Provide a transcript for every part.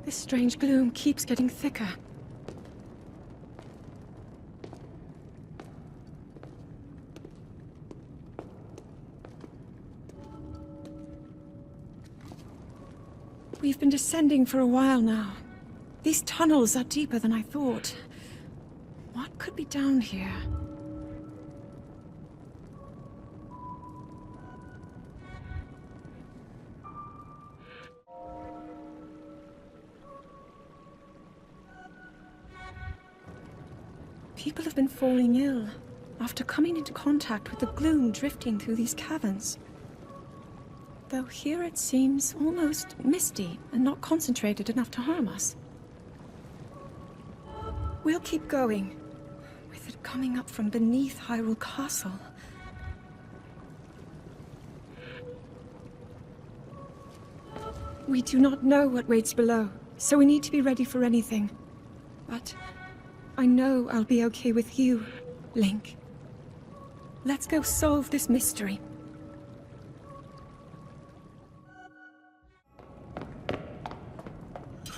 This strange gloom keeps getting thicker. We've been descending for a while now. These tunnels are deeper than I thought. What could be down here? People have been falling ill after coming into contact with the gloom drifting through these caverns. Though here it seems almost misty and not concentrated enough to harm us. We'll keep going, with it coming up from beneath Hyrule Castle. We do not know what waits below, so we need to be ready for anything. But I know I'll be okay with you, Link. Let's go solve this mystery.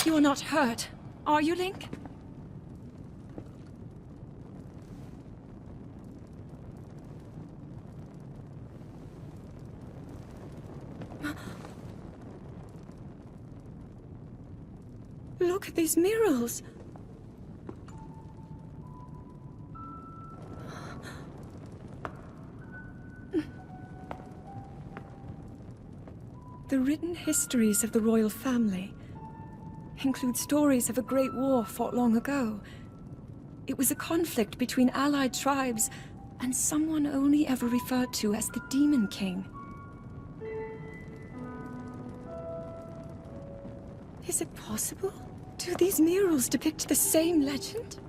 You are not hurt, are you, Link? Look at these murals. The written histories of the royal family include stories of a great war fought long ago. It was a conflict between allied tribes and someone only ever referred to as the Demon King. Is it possible? Do these murals depict the same legend?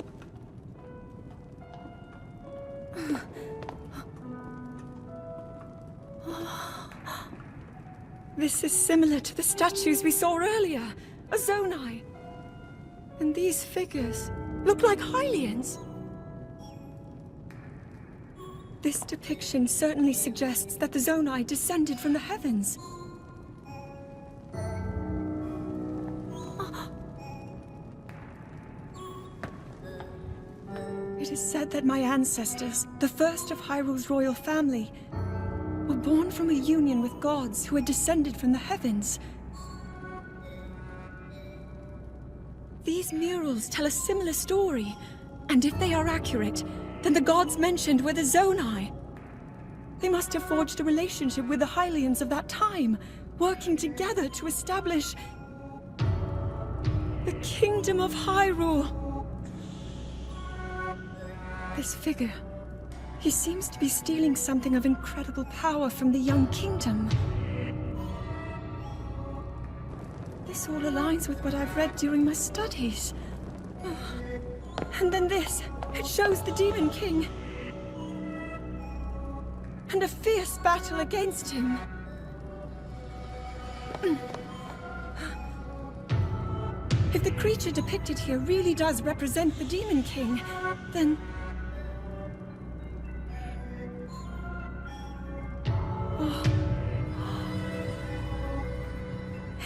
This is similar to the statues we saw earlier. A Zonai. And these figures look like Hylians. This depiction certainly suggests that the Zonai descended from the heavens. It is said that my ancestors, the first of Hyrule's royal family, were born from a union with gods who had descended from the heavens. These murals tell a similar story, and if they are accurate, then the gods mentioned were the Zonai. They must have forged a relationship with the Hylians of that time, working together to establish the Kingdom of Hyrule. This figure, he seems to be stealing something of incredible power from the young kingdom. This all aligns with what I've read during my studies. And then this, it shows the Demon King. And a fierce battle against him. If the creature depicted here really does represent the Demon King, then...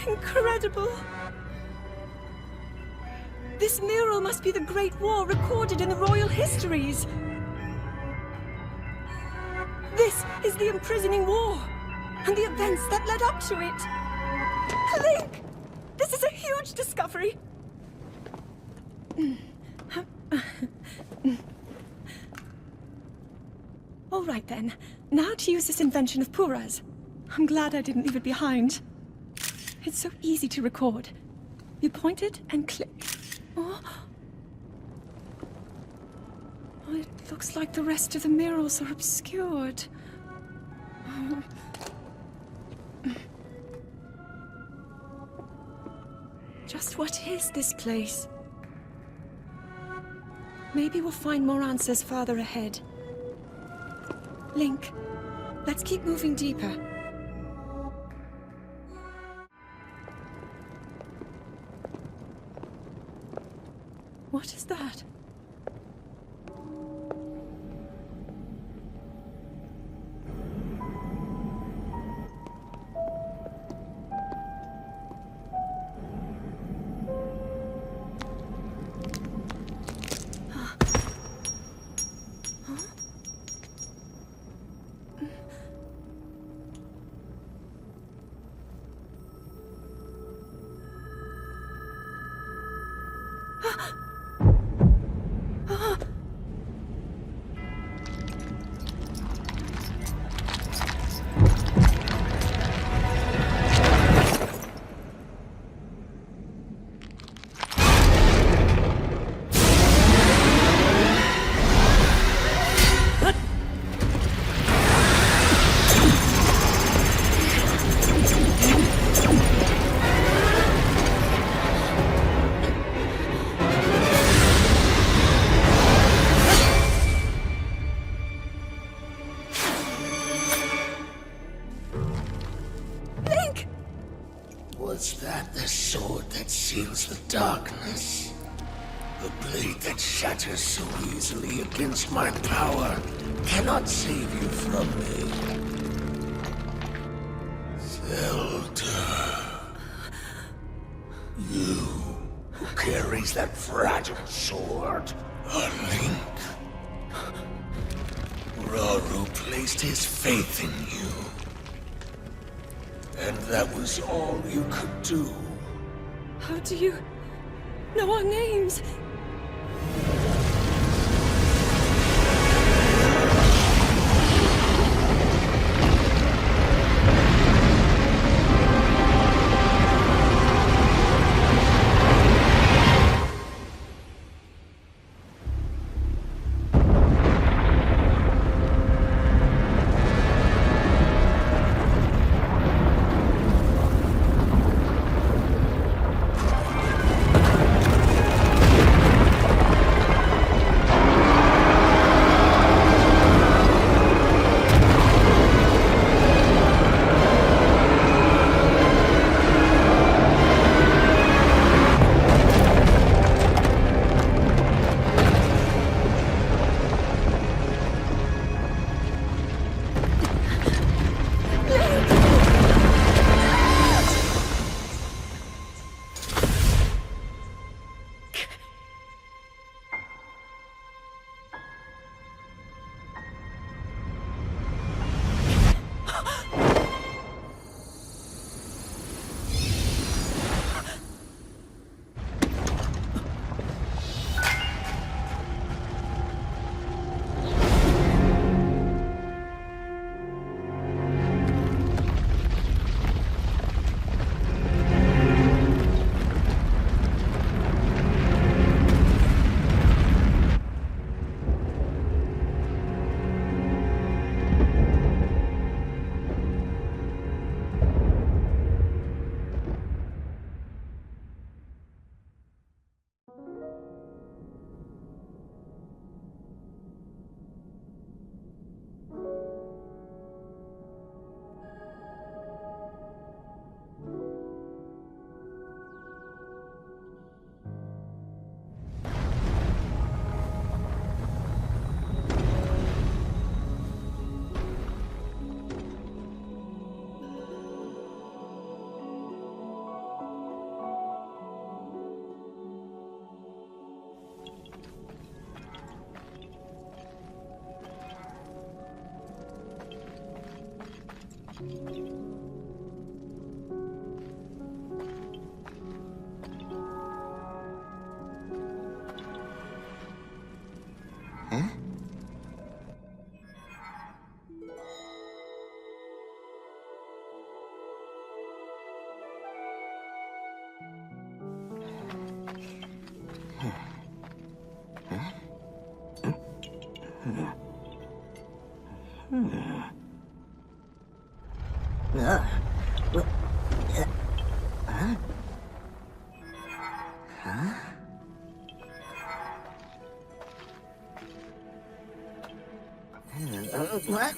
Incredible! This mural must be the Great War recorded in the royal histories! This is the imprisoning war, and the events that led up to it! Link! This is a huge discovery! All right then, now to use this invention of Pura's. I'm glad I didn't leave it behind. It's so easy to record. You point it and click. Oh. Oh, it looks like the rest of the murals are obscured. Oh. Just what is this place? Maybe we'll find more answers farther ahead. Link, let's keep moving deeper. What is that? Was that the sword that seals the darkness? The blade that shatters so easily against my power cannot save you from me. Zelda. You who carries that fragile sword, a link. Raru placed his faith in you. And that was all you could do. How do you know our names? What?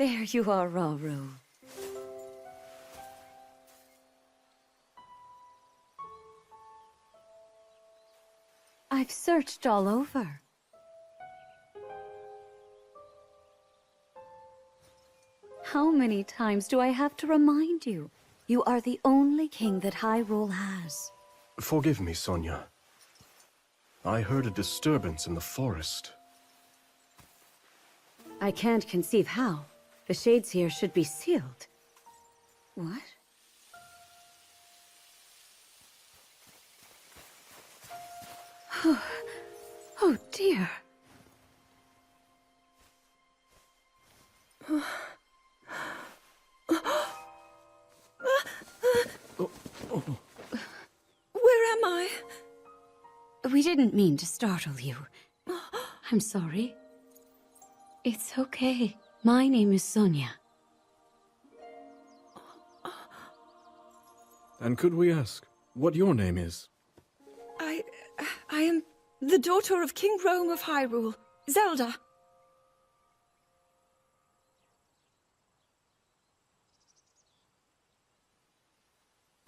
There you are, Rauru. I've searched all over. How many times do I have to remind you? You are the only king that Hyrule has. Forgive me, Sonia. I heard a disturbance in the forest. I can't conceive how. The shades here should be sealed. What? Oh dear. Where am I? We didn't mean to startle you. I'm sorry. It's okay. My name is Sonia. And could we ask what your name is? I am the daughter of King Rome of Hyrule, Zelda.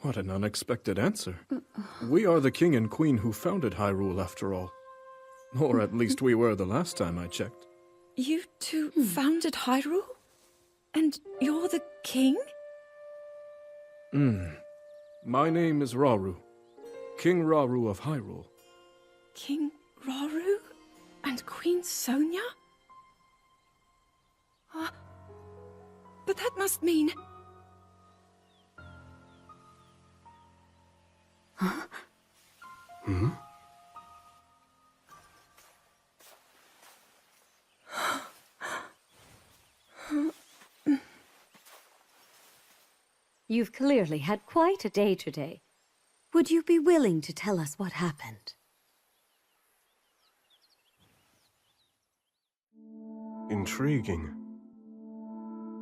What an unexpected answer. We are the king and queen who founded Hyrule, after all. Or at least we were the last time I checked. You two founded Hyrule? And you're the king? My name is Rauru. King Rauru of Hyrule. King Rauru? And Queen Sonia? But that must mean... You've clearly had quite a day today. Would you be willing to tell us what happened? Intriguing.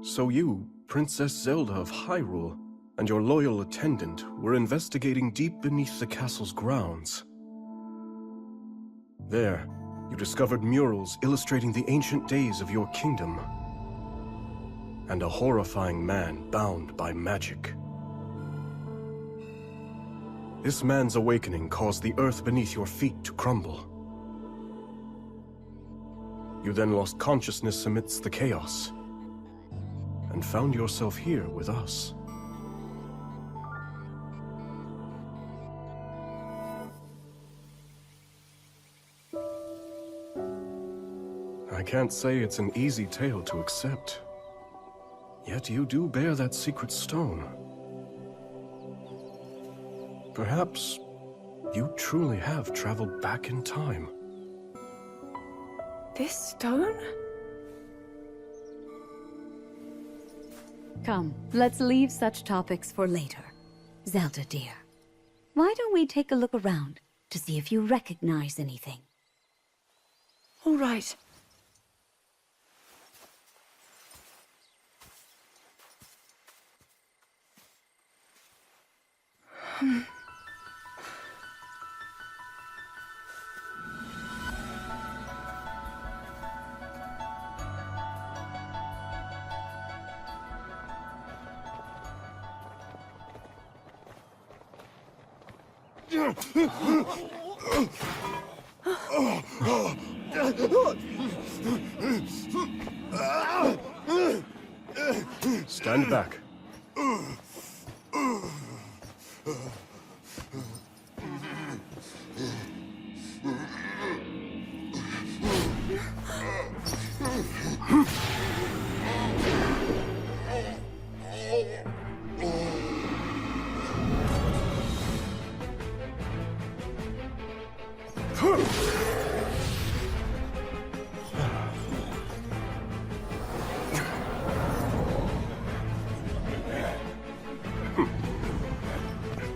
So you, Princess Zelda of Hyrule, and your loyal attendant were investigating deep beneath the castle's grounds. There, you discovered murals illustrating the ancient days of your kingdom. And a horrifying man bound by magic. This man's awakening caused the earth beneath your feet to crumble. You then lost consciousness amidst the chaos, and found yourself here with us. I can't say it's an easy tale to accept. Yet you do bear that secret stone. Perhaps you truly have traveled back in time. This stone? Come, let's leave such topics for later. Zelda, dear, why don't we take a look around to see if you recognize anything? All right. Stand back.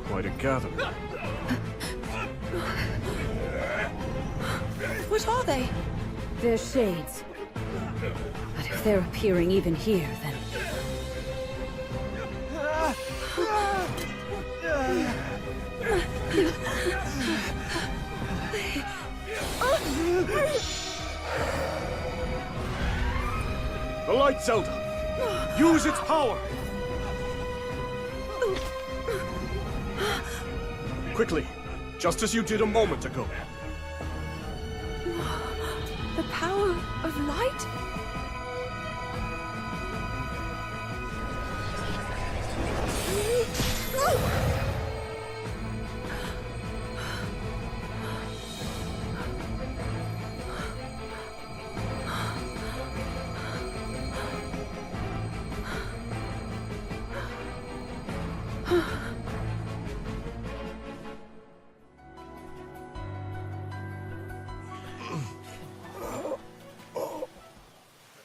Quite a gathering. What are they? They're shades. But if they're appearing even here, then... The light, Zelda! Use its power! Quickly, just as you did a moment ago. The power of light?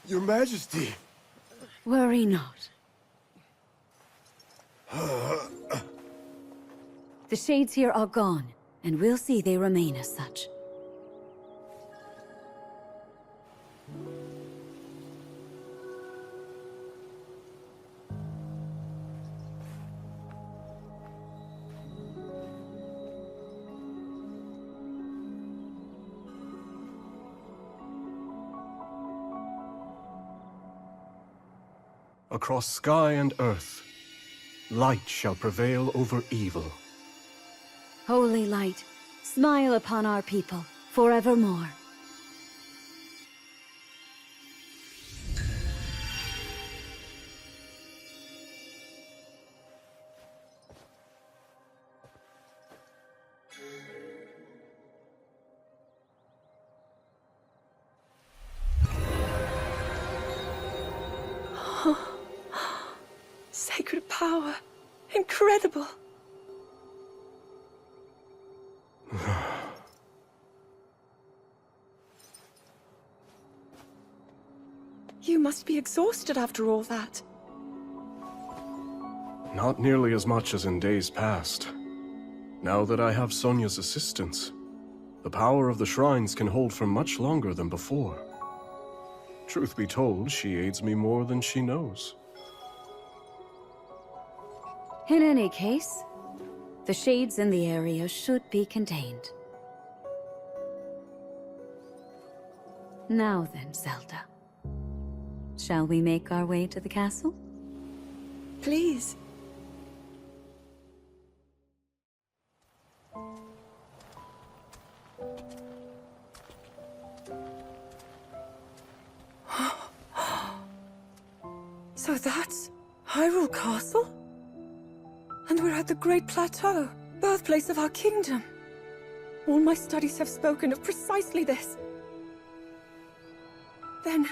Your Majesty! Worry not. The shades here are gone, and we'll see they remain as such. Across sky and earth, light shall prevail over evil. Holy light, smile upon our people forevermore. Sacred power. Incredible. You must be exhausted after all that. Not nearly as much as in days past. Now that I have Sonia's assistance, the power of the shrines can hold for much longer than before. Truth be told, she aids me more than she knows. In any case, the shades in the area should be contained. Now then, Zelda. Shall we make our way to the castle? Please. So that's Hyrule Castle? And we're at the Great Plateau, birthplace of our kingdom. All my studies have spoken of precisely this. Then,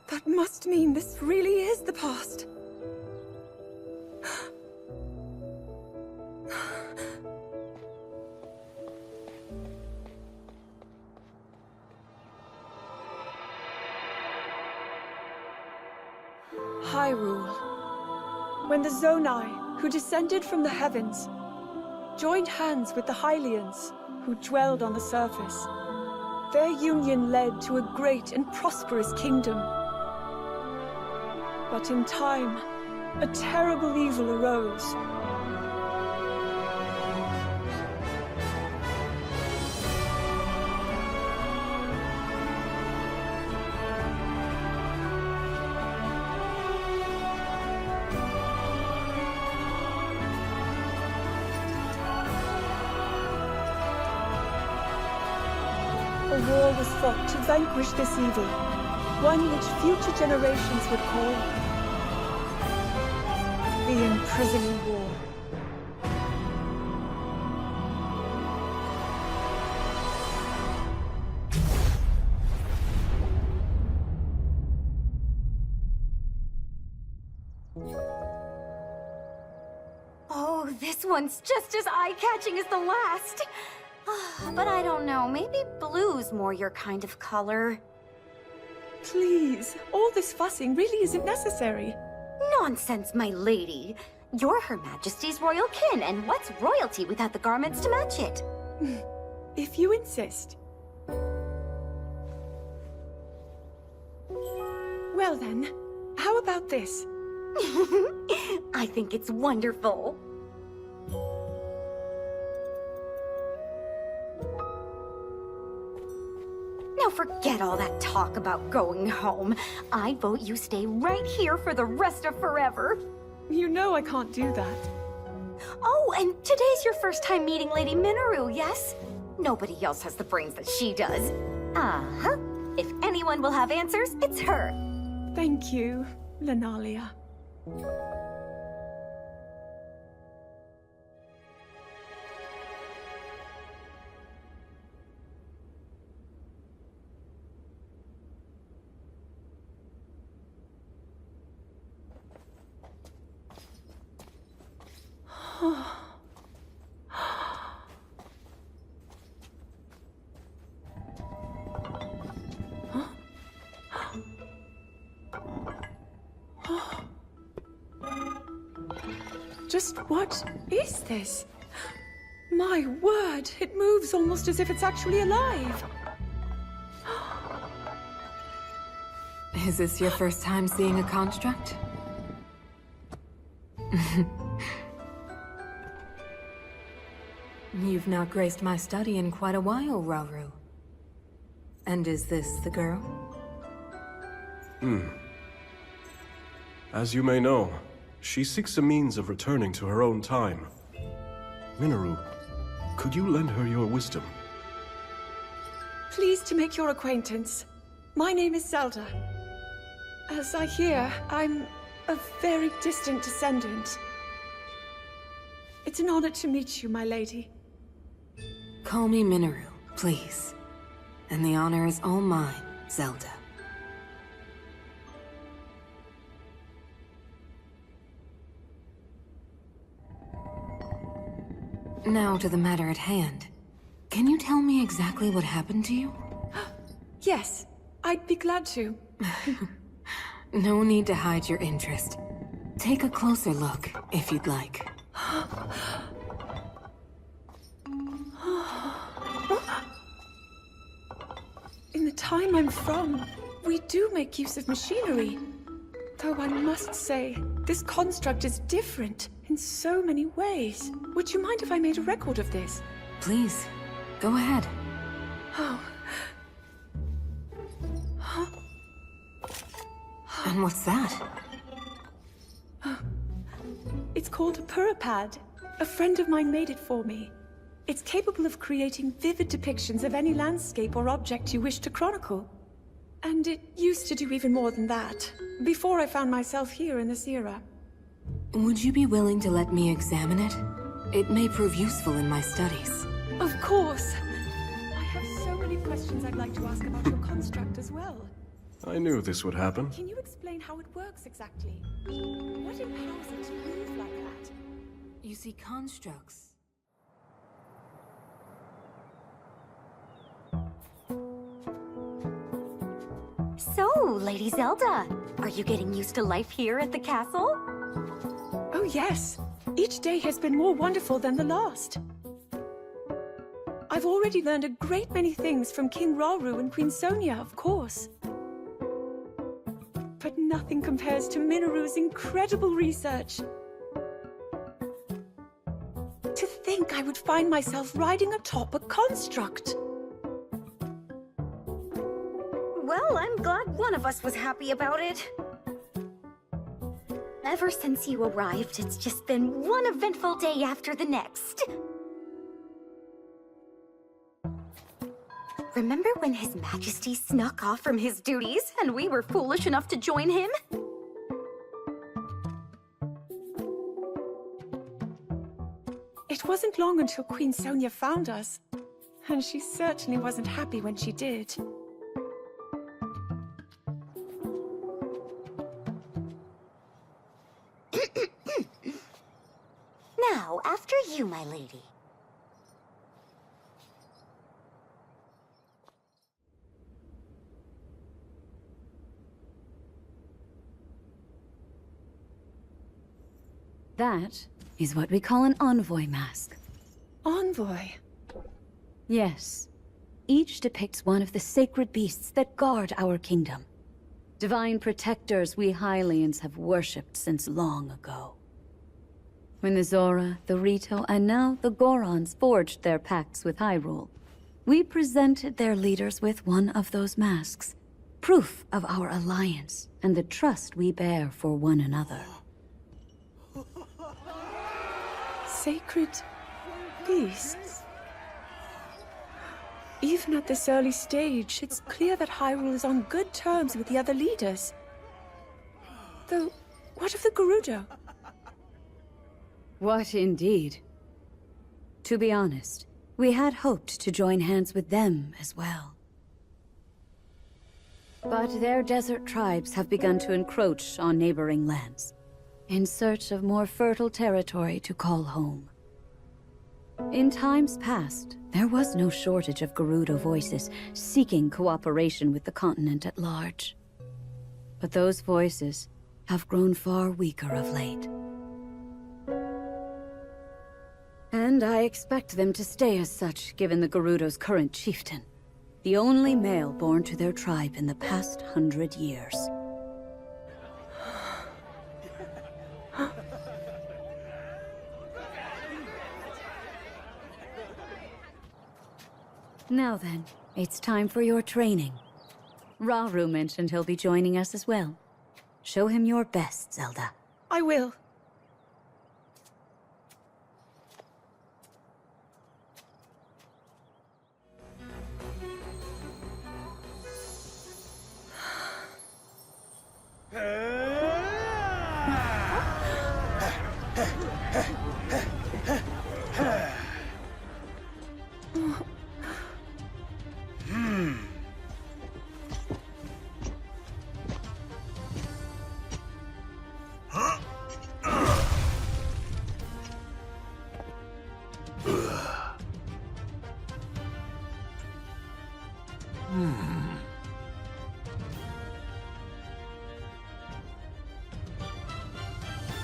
that must mean this really is the past. Hyrule. When the Zonai, who descended from the heavens, joined hands with the Hylians, who dwelled on the surface, their union led to a great and prosperous kingdom. But in time, a terrible evil arose. A war was fought to vanquish this evil, one which future generations would call the Imprisoning War. Oh, this one's just as eye-catching as the last. But I don't know, maybe blue's more your kind of color. Please, all this fussing really isn't necessary. Nonsense, my lady. You're Her Majesty's royal kin, and what's royalty without the garments to match it? If you insist. Well then, how about this? I think it's wonderful. Now forget all that talk about going home. I vote you stay right here for the rest of forever. You know I can't do that. Oh, and today's your first time meeting Lady Minoru, yes? Nobody else has the brains that she does. Uh-huh. If anyone will have answers, it's her. Thank you, Lenalia. Just what is this? My word, it moves almost as if it's actually alive. Is this your first time seeing a construct? You've not graced my study in quite a while, Rauru. And is this the girl? As you may know, she seeks a means of returning to her own time. Minoru, could you lend her your wisdom? Pleased to make your acquaintance. My name is Zelda. As I hear, I'm a very distant descendant. It's an honor to meet you, my lady. Call me Minoru, please. And the honor is all mine, Zelda. Now to the matter at hand. Can you tell me exactly what happened to you? Yes, I'd be glad to. No need to hide your interest. Take a closer look, if you'd like. In the time I'm from, we do make use of machinery. Though I must say, this construct is different in so many ways. Would you mind if I made a record of this? Please, go ahead. Oh. And what's that? It's called a puripad. A friend of mine made it for me. It's capable of creating vivid depictions of any landscape or object you wish to chronicle. And it used to do even more than that, before I found myself here in this era. Would you be willing to let me examine it? It may prove useful in my studies. Of course! I have so many questions I'd like to ask about your construct as well. I knew this would happen. Can you explain how it works exactly? What empowers it to move like that? You see, constructs... So, Lady Zelda, are you getting used to life here at the castle? Oh yes. Each day has been more wonderful than the last. I've already learned a great many things from King Rauru and Queen Sonia, of course. But nothing compares to Minoru's incredible research. To think I would find myself riding atop a construct. Well, I'm glad one of us was happy about it. Ever since you arrived, it's just been one eventful day after the next. Remember when His Majesty snuck off from his duties and we were foolish enough to join him? It wasn't long until Queen Sonia found us, and she certainly wasn't happy when she did. Now, after you, my lady. That is what we call an envoy mask. Envoy? Yes. Each depicts one of the sacred beasts that guard our kingdom. Divine protectors we Hylians have worshipped since long ago. When the Zora, the Rito, and now the Gorons forged their pacts with Hyrule, We presented their leaders with one of those masks, proof of our alliance and the trust we bear for one another. Sacred beasts? Even at this early stage, it's clear that Hyrule is on good terms with the other leaders. Though, what of the Gerudo? What indeed? To be honest, we had hoped to join hands with them as well. But their desert tribes have begun to encroach on neighboring lands, in search of more fertile territory to call home. In times past, there was no shortage of Gerudo voices seeking cooperation with the continent at large. But those voices have grown far weaker of late. And I expect them to stay as such, given the Gerudo's current chieftain, the only male born to their tribe in the past 100 years. Now then, it's time for your training. Rauru mentioned he'll be joining us as well. Show him your best, Zelda. I will.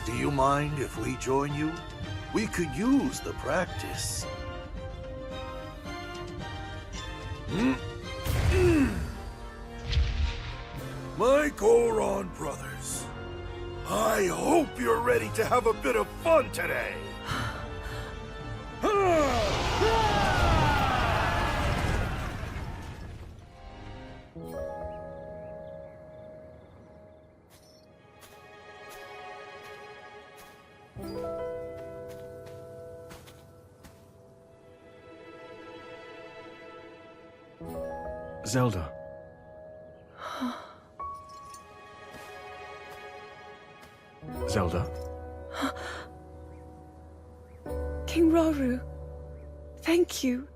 Do you mind if we join you? We could use the practice. My Goron brothers, I hope you're ready to have a bit of fun today. Zelda. Zelda? King Rauru, thank you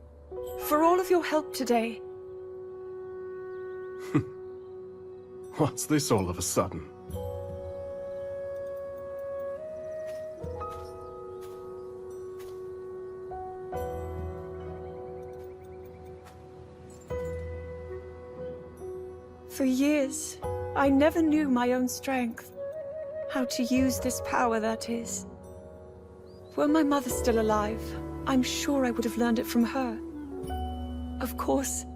for all of your help today. What's this all of a sudden? For years, I never knew my own strength. How to use this power, that is. Were my mother still alive, I'm sure I would have learned it from her. Of course,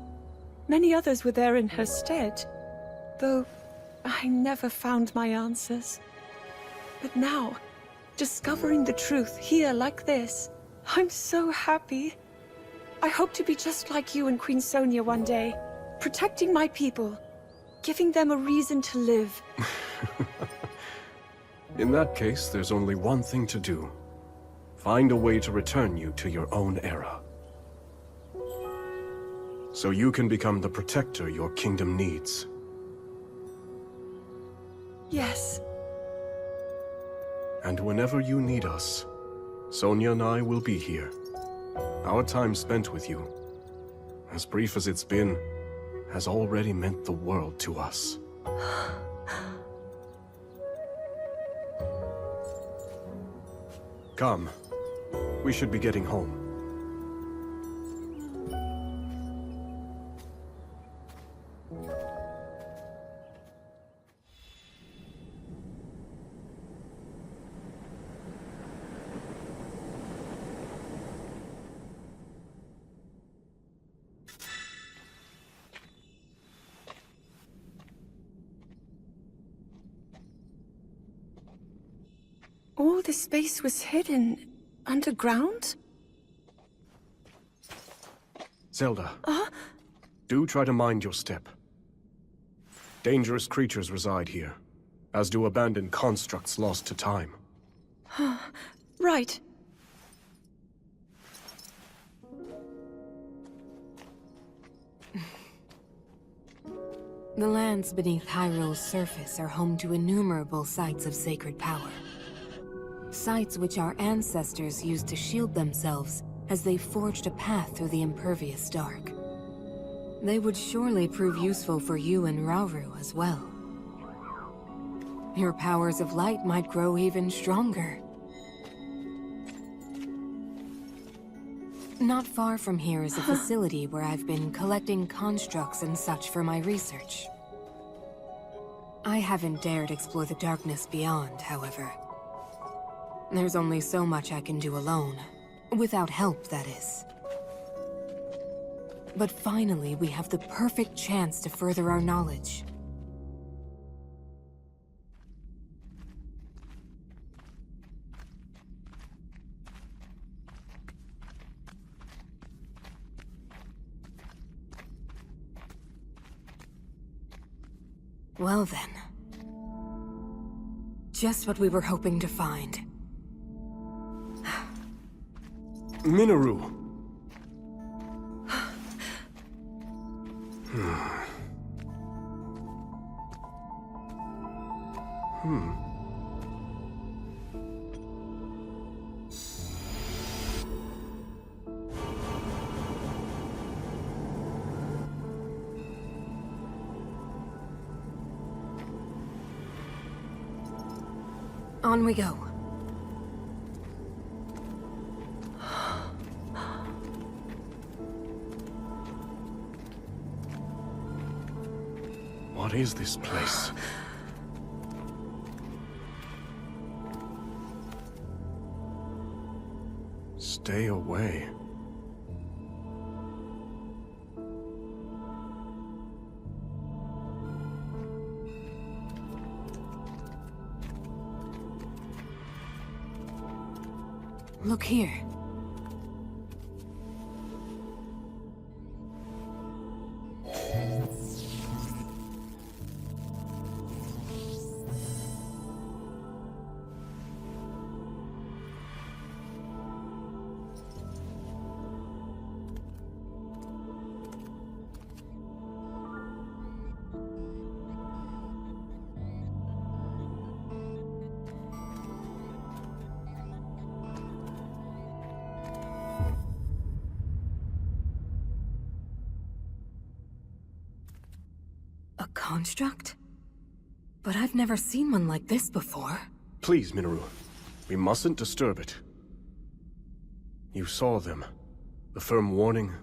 many others were there in her stead, though I never found my answers. But now, discovering the truth here like this, I'm so happy. I hope to be just like you and Queen Sonia one day, protecting my people, giving them a reason to live. In that case, there's only one thing to do. Find a way to return you to your own era. So you can become the protector your kingdom needs. Yes. And whenever you need us, Sonia and I will be here. Our time spent with you, as brief as it's been, has already meant the world to us. Come. We should be getting home. All this space was hidden underground? Zelda. Do try to mind your step. Dangerous creatures reside here, as do abandoned constructs lost to time. Right. The lands beneath Hyrule's surface are home to innumerable sites of sacred power. Sites which our ancestors used to shield themselves as they forged a path through the impervious dark. They would surely prove useful for you and Rauru as well. Your powers of light might grow even stronger. Not far from here is a facility where I've been collecting constructs and such for my research. I haven't dared explore the darkness beyond, however. There's only so much I can do alone. Without help, that is. But finally, we have the perfect chance to further our knowledge. Well then. Just what we were hoping to find. Minoru! On we go. What is this place? Stay away. Look here. A construct? But I've never seen one like this before. Please, Minoru. We mustn't disturb it. You saw them. The firm warning,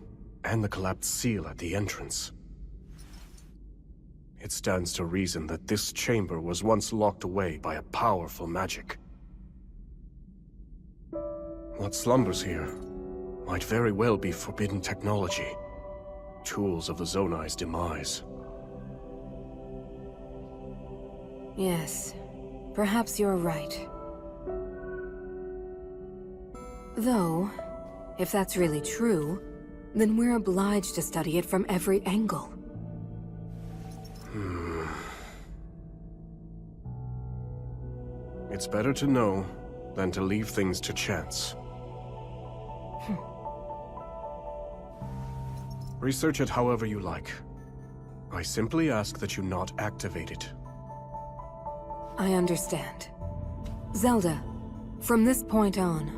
and the collapsed seal at the entrance. It stands to reason that this chamber was once locked away by a powerful magic. What slumbers here might very well be forbidden technology. Tools of the Zonai's demise. Yes, perhaps you're right. Though, if that's really true, then we're obliged to study it from every angle. It's better to know than to leave things to chance. Research it however you like. I simply ask that you not activate it. I understand. Zelda, from this point on...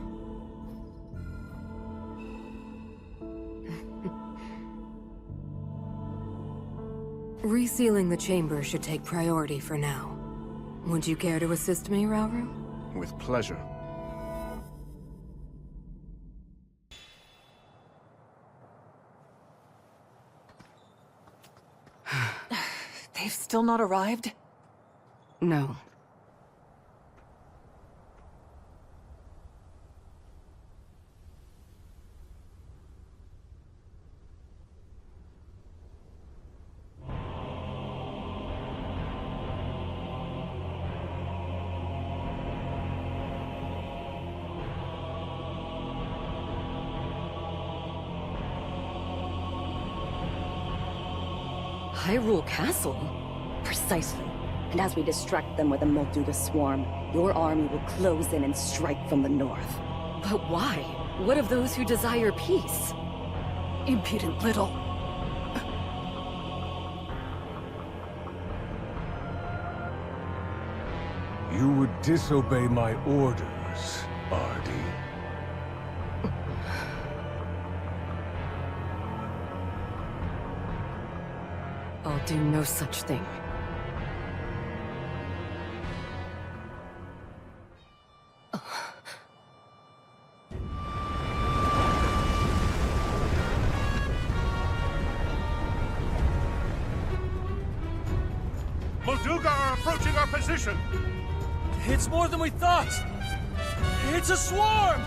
Resealing the chamber should take priority for now. Would you care to assist me, Rauru? With pleasure. They've still not arrived? No. Hyrule Castle? Precisely. And as we distract them with a Molduga swarm, your army will close in and strike from the north. But why? What of those who desire peace? Impudent little. You would disobey my orders, Ardy. I'll do no such thing. Molduga are approaching our position! It's more than we thought! It's a swarm!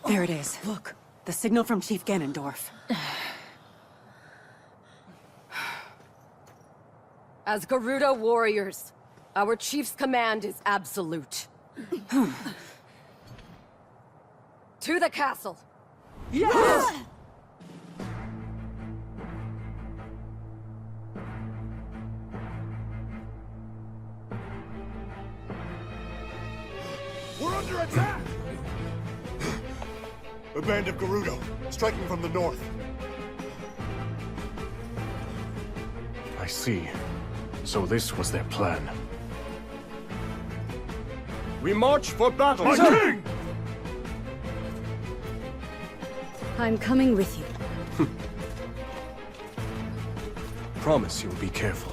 There it is. Look, the signal from Chief Ganondorf. As Gerudo warriors, our chief's command is absolute. To the castle! Yes! We're under attack! A band of Gerudo, striking from the north. I see. So this was their plan. We march for battle! My king! I'm coming with you. Promise you'll be careful.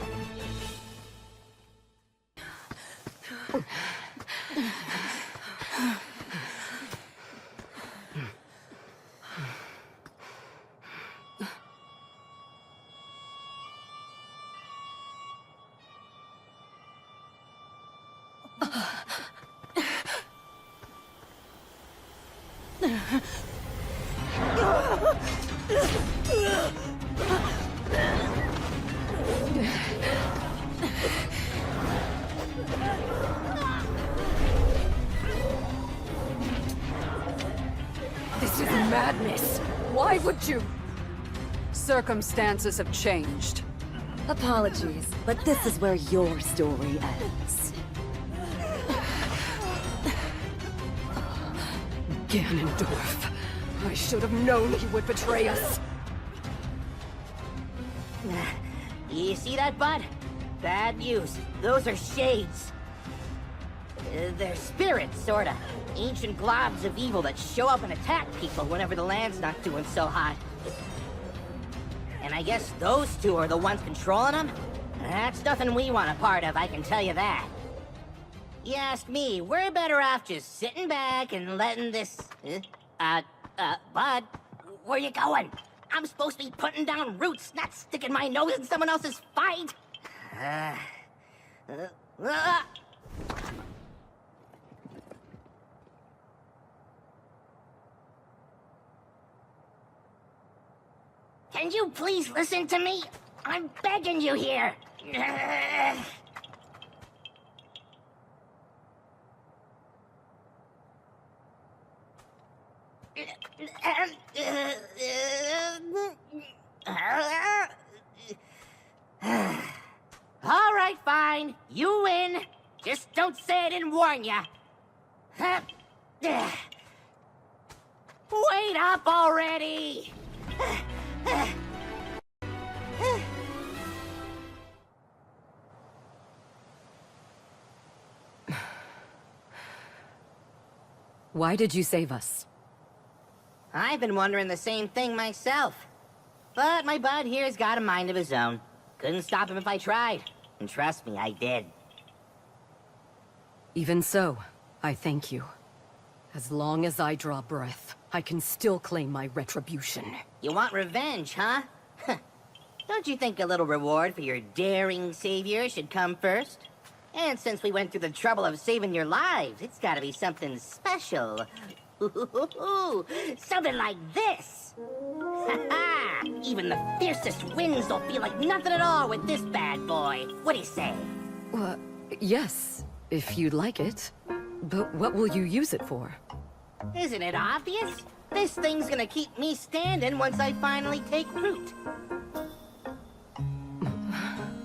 This is madness! Why would you? Circumstances have changed. Apologies, but this is where your story ends. Ganondorf. I should have known he would betray us. You see that, bud? Bad news. Those are shades. They're spirits, sorta. Ancient globs of evil that show up and attack people whenever the land's not doing so hot. And I guess those two are the ones controlling them? That's nothing we want a part of, I can tell you that. You ask me, we're better off just sitting back and letting this... Bud, where you going? I'm supposed to be putting down roots, not sticking my nose in someone else's fight. Can you please listen to me? I'm begging you here. All right, fine. You win. Just don't say I didn't warn ya. Wait up already! Why did you save us? I've been wondering the same thing myself. But my bud here's got a mind of his own. Couldn't stop him if I tried. And trust me, I did. Even so, I thank you. As long as I draw breath, I can still claim my retribution. You want revenge, huh? Don't you think a little reward for your daring savior should come first? And since we went through the trouble of saving your lives, it's gotta be something special. Something like this! Ha-ha! Even the fiercest winds don't feel like nothing at all with this bad boy. What do you say? Yes, if you'd like it. But what will you use it for? Isn't it obvious? This thing's gonna keep me standing once I finally take root.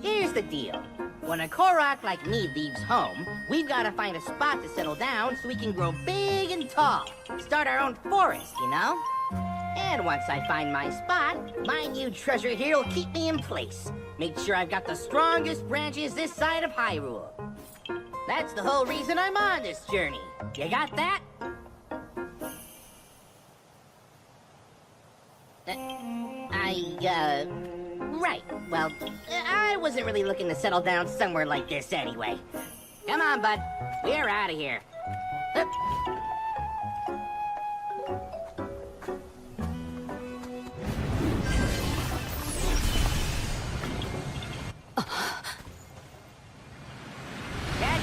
Here's the deal. When a Korok like me leaves home, we've gotta find a spot to settle down so we can grow big and tall. Start our own forest, you know? And once I find my spot, my new treasure here will keep me in place. Make sure I've got the strongest branches this side of Hyrule. That's the whole reason I'm on this journey. You got that? Right. Well, I wasn't really looking to settle down somewhere like this anyway. Come on, bud. We're out of here. Catch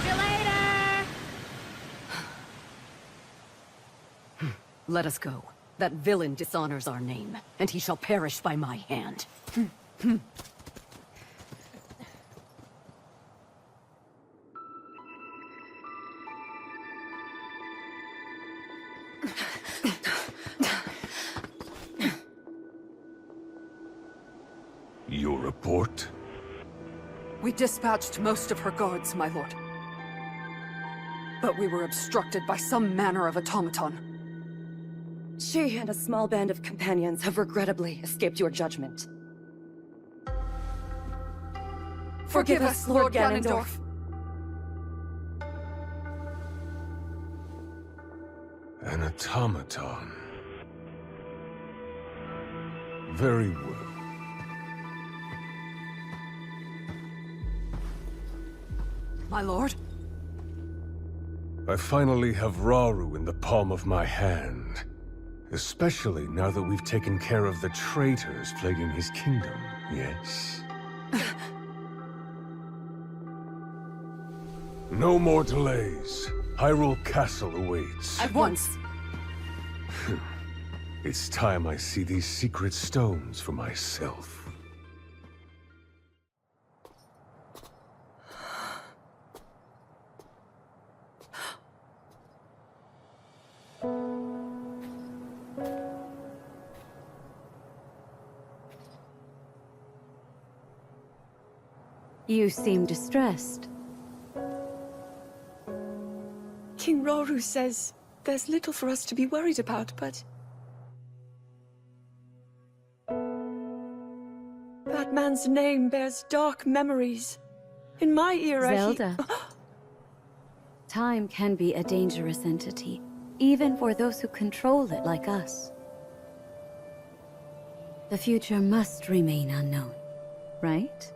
you later! Let us go. That villain dishonors our name, and he shall perish by my hand. Your report? We dispatched most of her guards, my lord. But we were obstructed by some manner of automaton. She and a small band of companions have regrettably escaped your judgment. Forgive us, Lord Ganondorf. An automaton. Very well. My lord? I finally have Rauru in the palm of my hand. Especially now that we've taken care of the traitors plaguing his kingdom, yes? No more delays. Hyrule Castle awaits. At once! It's time I see these secret stones for myself. You seem distressed. King Rauru says there's little for us to be worried about, but... that man's name bears dark memories. In my era, Zelda. Time can be a dangerous entity, even for those who control it like us. The future must remain unknown, right?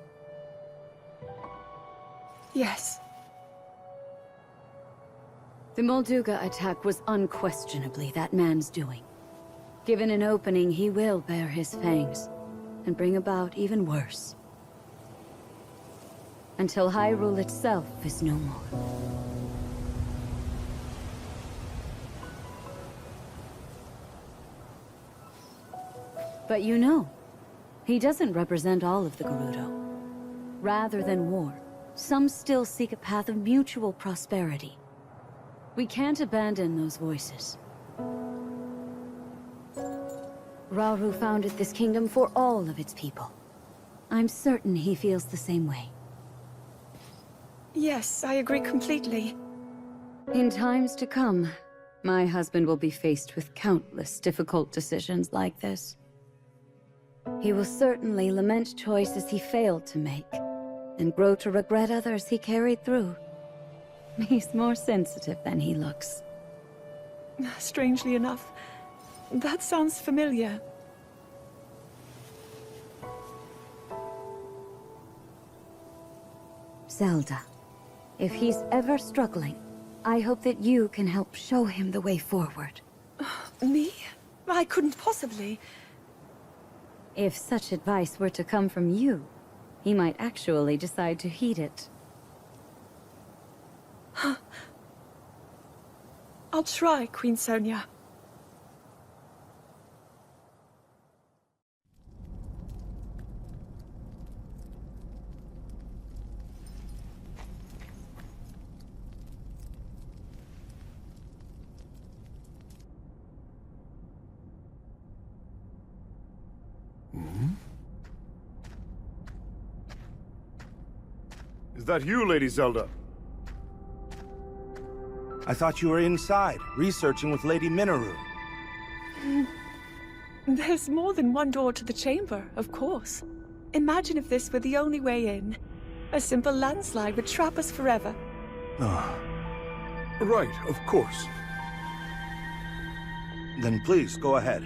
Yes. The Molduga attack was unquestionably that man's doing. Given an opening, he will bare his fangs, and bring about even worse. Until Hyrule itself is no more. But you know, he doesn't represent all of the Gerudo. Rather than war, some still seek a path of mutual prosperity. We can't abandon those voices. Rauru founded this kingdom for all of its people. I'm certain he feels the same way. Yes, I agree completely. In times to come, my husband will be faced with countless difficult decisions like this. He will certainly lament choices he failed to make, and grow to regret others he carried through. He's more sensitive than he looks. Strangely enough, that sounds familiar. Zelda, if he's ever struggling, I hope that you can help show him the way forward. Me? I couldn't possibly. If such advice were to come from you, he might actually decide to heed it. I'll try, Queen Sonia. Is that you, Lady Zelda? I thought you were inside, researching with Lady Minoru. There's more than one door to the chamber, of course. Imagine if this were the only way in. A simple landslide would trap us forever. Right, of course. Then please, go ahead.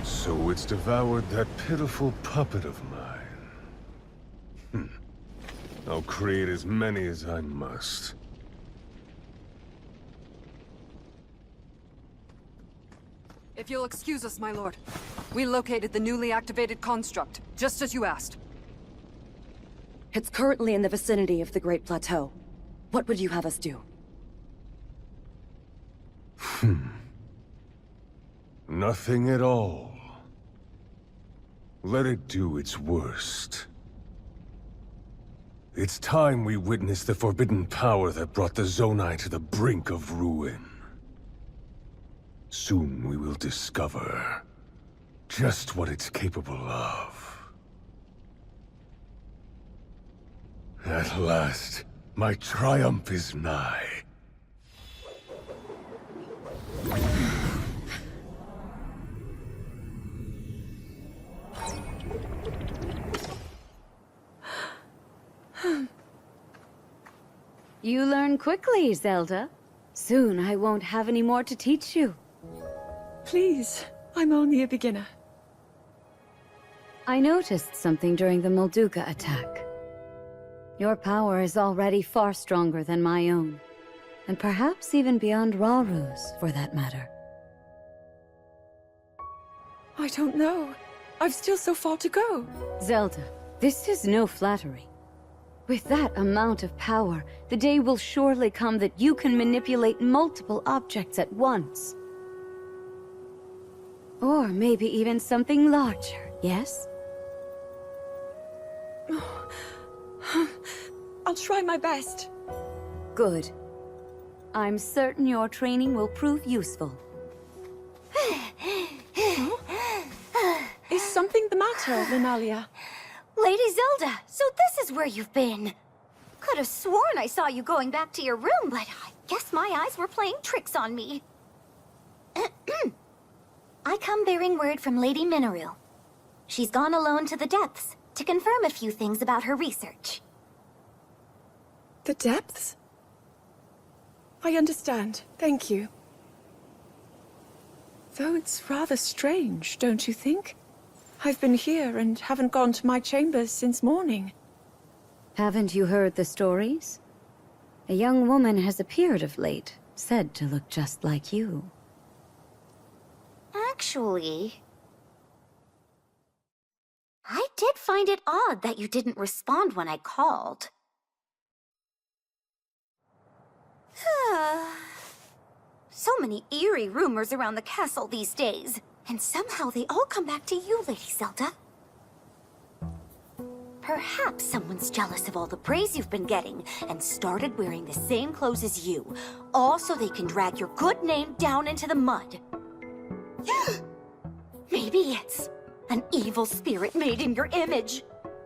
So it's devoured that pitiful puppet of mine. I'll create as many as I must. If you'll excuse us, my lord. We located the newly activated construct, just as you asked. It's currently in the vicinity of the Great Plateau. What would you have us do? Nothing at all. Let it do its worst. It's time we witness the forbidden power that brought the Zonai to the brink of ruin. Soon we will discover just what it's capable of. At last, my triumph is nigh. You learn quickly, Zelda. Soon I won't have any more to teach you. Please, I'm only a beginner. I noticed something during the Molduga attack. Your power is already far stronger than my own. And perhaps even beyond Raru's, for that matter. I don't know. I've still so far to go. Zelda, this is no flattery. With that amount of power, the day will surely come that you can manipulate multiple objects at once. Or maybe even something larger, yes? I'll try my best. Good. I'm certain your training will prove useful. Is something the matter, Linalia? Lady Zelda, so this is where you've been. Could have sworn I saw you going back to your room, but I guess my eyes were playing tricks on me. I come bearing word from Lady Mineru. She's gone alone to the depths to confirm a few things about her research. The depths? I understand. Thank you. Though it's rather strange, don't you think? I've been here and haven't gone to my chambers since morning. Haven't you heard the stories? A young woman has appeared of late, said to look just like you. Actually, I did find it odd that you didn't respond when I called. So many eerie rumors around the castle these days, and somehow they all come back to you, Lady Zelda. Perhaps someone's jealous of all the praise you've been getting and started wearing the same clothes as you, all so they can drag your good name down into the mud. Maybe it's an evil spirit made in your image.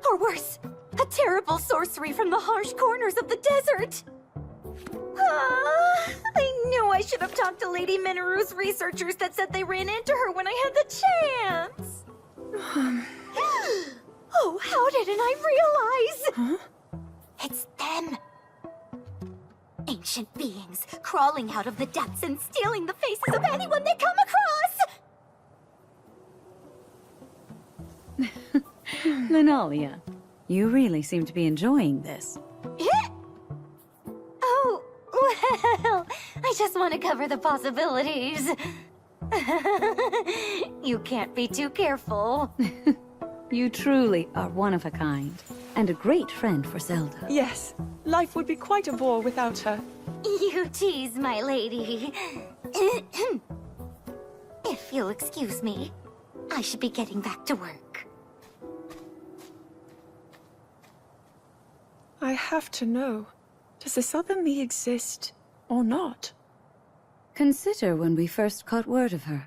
Or worse, a terrible sorcery from the harsh corners of the desert. I knew I should have talked to Lady Mineru's researchers that said they ran into her when I had the chance. Oh, how didn't I realize? Huh? It's them. Ancient beings crawling out of the depths and stealing the faces of anyone they come across. Linalia, you really seem to be enjoying this. Oh, well, I just want to cover the possibilities. You can't be too careful. You truly are one of a kind, and a great friend for Zelda. Yes, life would be quite a bore without her. You tease, my lady. If you'll excuse me, I should be getting back to work. I have to know, does this other me exist or not? Consider when we first caught word of her,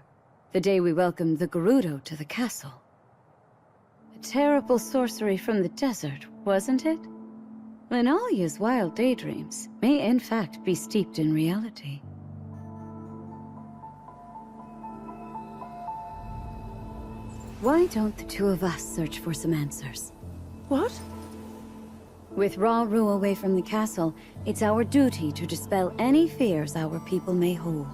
the day we welcomed the Gerudo to the castle. A terrible sorcery from the desert, wasn't it? Linalia's wild daydreams may in fact be steeped in reality. Why don't the two of us search for some answers? What? With Rauru away from the castle, it's our duty to dispel any fears our people may hold.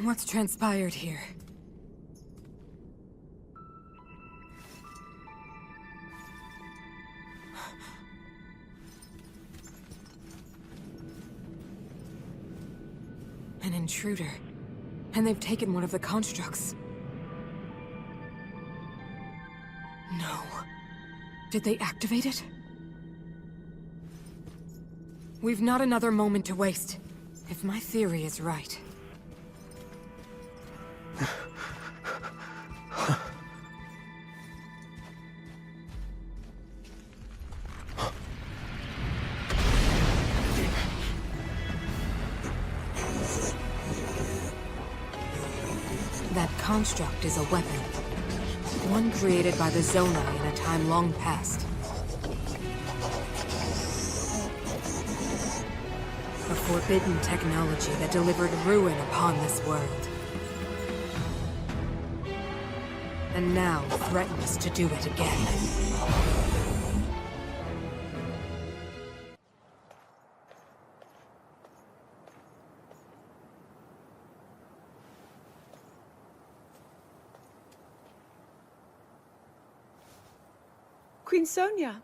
What's transpired here? An intruder. And they've taken one of the constructs. No. Did they activate it? We've not another moment to waste. If my theory is right. That construct is a weapon. One created by the Zonai in a time long past. A forbidden technology that delivered ruin upon this world. And now threatens to do it again. Queen Sonia.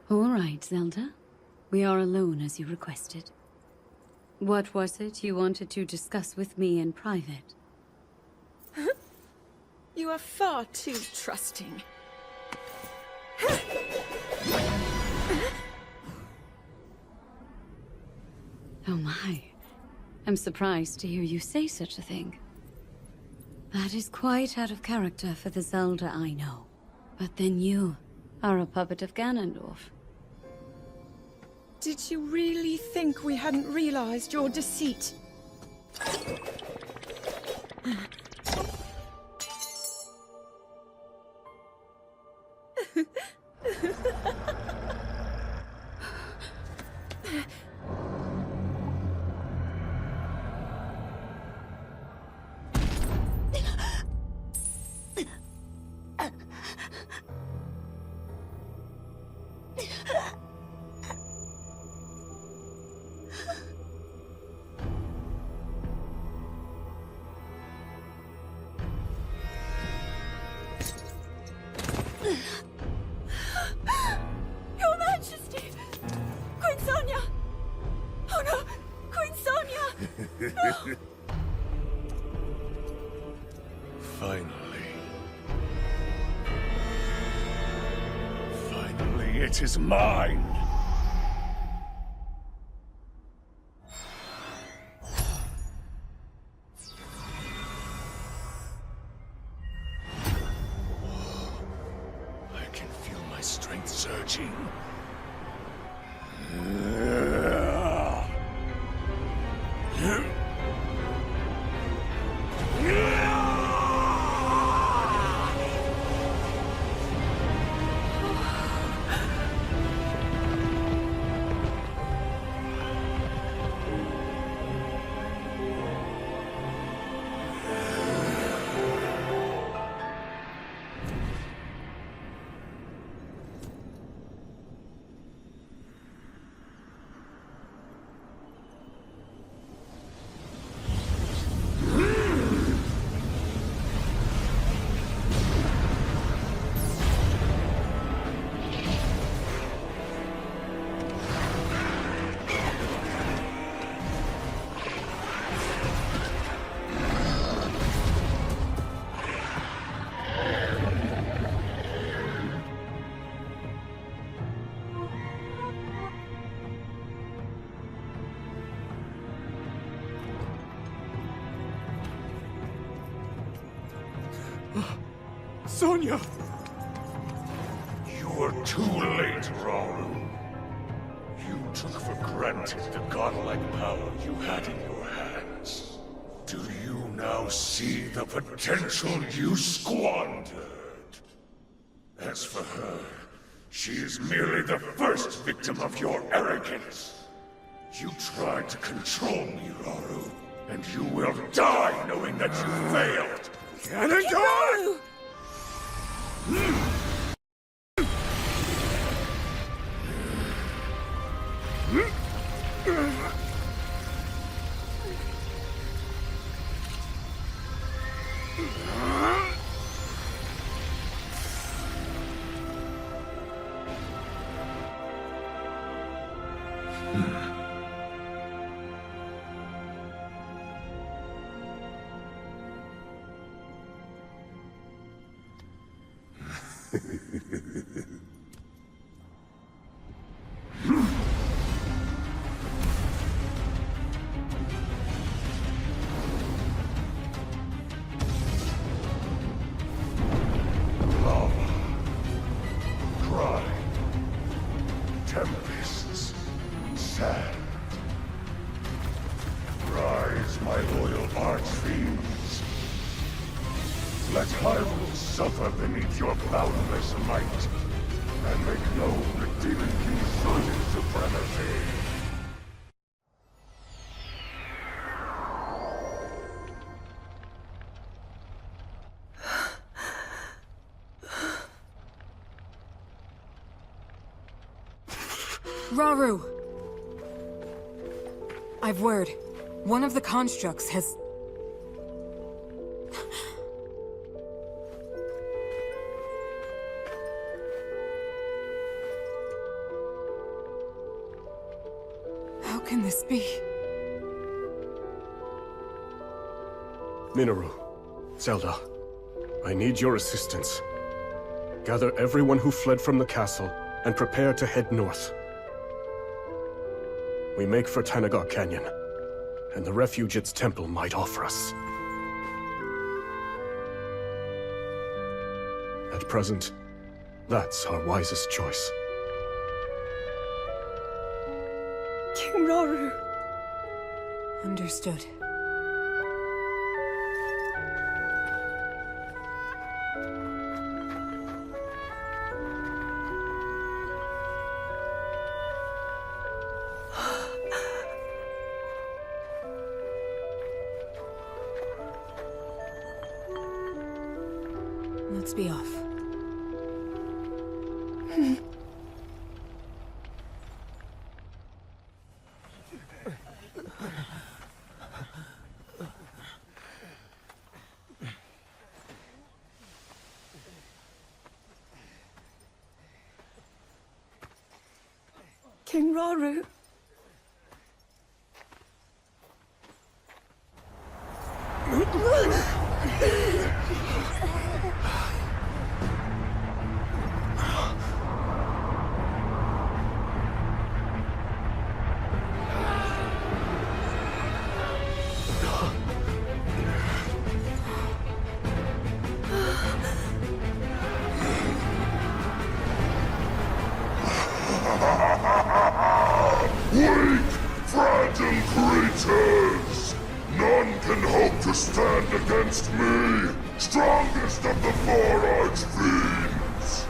All right, Zelda. We are alone as you requested. What was it you wanted to discuss with me in private? You are far too trusting. Oh my. I'm surprised to hear you say such a thing. That is quite out of character for the Zelda I know. But then you are a puppet of Ganondorf. Did you really think we hadn't realized your deceit? Your Majesty! Queen Sonia! Oh no! Queen Sonia! No! Finally. Finally, it is mine! I can feel my strength surging. Sonia! You were too late, Rauru. You took for granted the godlike power you had in your hands. Do you now see the potential you squandered? As for her, she is merely the first victim of your arrogance. You tried to control me, Rauru, and you will die knowing that you failed. Ganondorf! Tempests, sand. Rise, my loyal archfiends. Let Hyrule suffer beneath your boundless might, and make known the Demon King's sudden supremacy. Rauru! I've word. One of the constructs has... How can this be? Minoru, Zelda, I need your assistance. Gather everyone who fled from the castle and prepare to head north. We make for Tanagar Canyon, and the refuge its temple might offer us. At present, that's our wisest choice. King Rauru. Understood. Let's be off. King Rauru. Weak, fragile creatures! None can hope to stand against me, strongest of the four archfiends!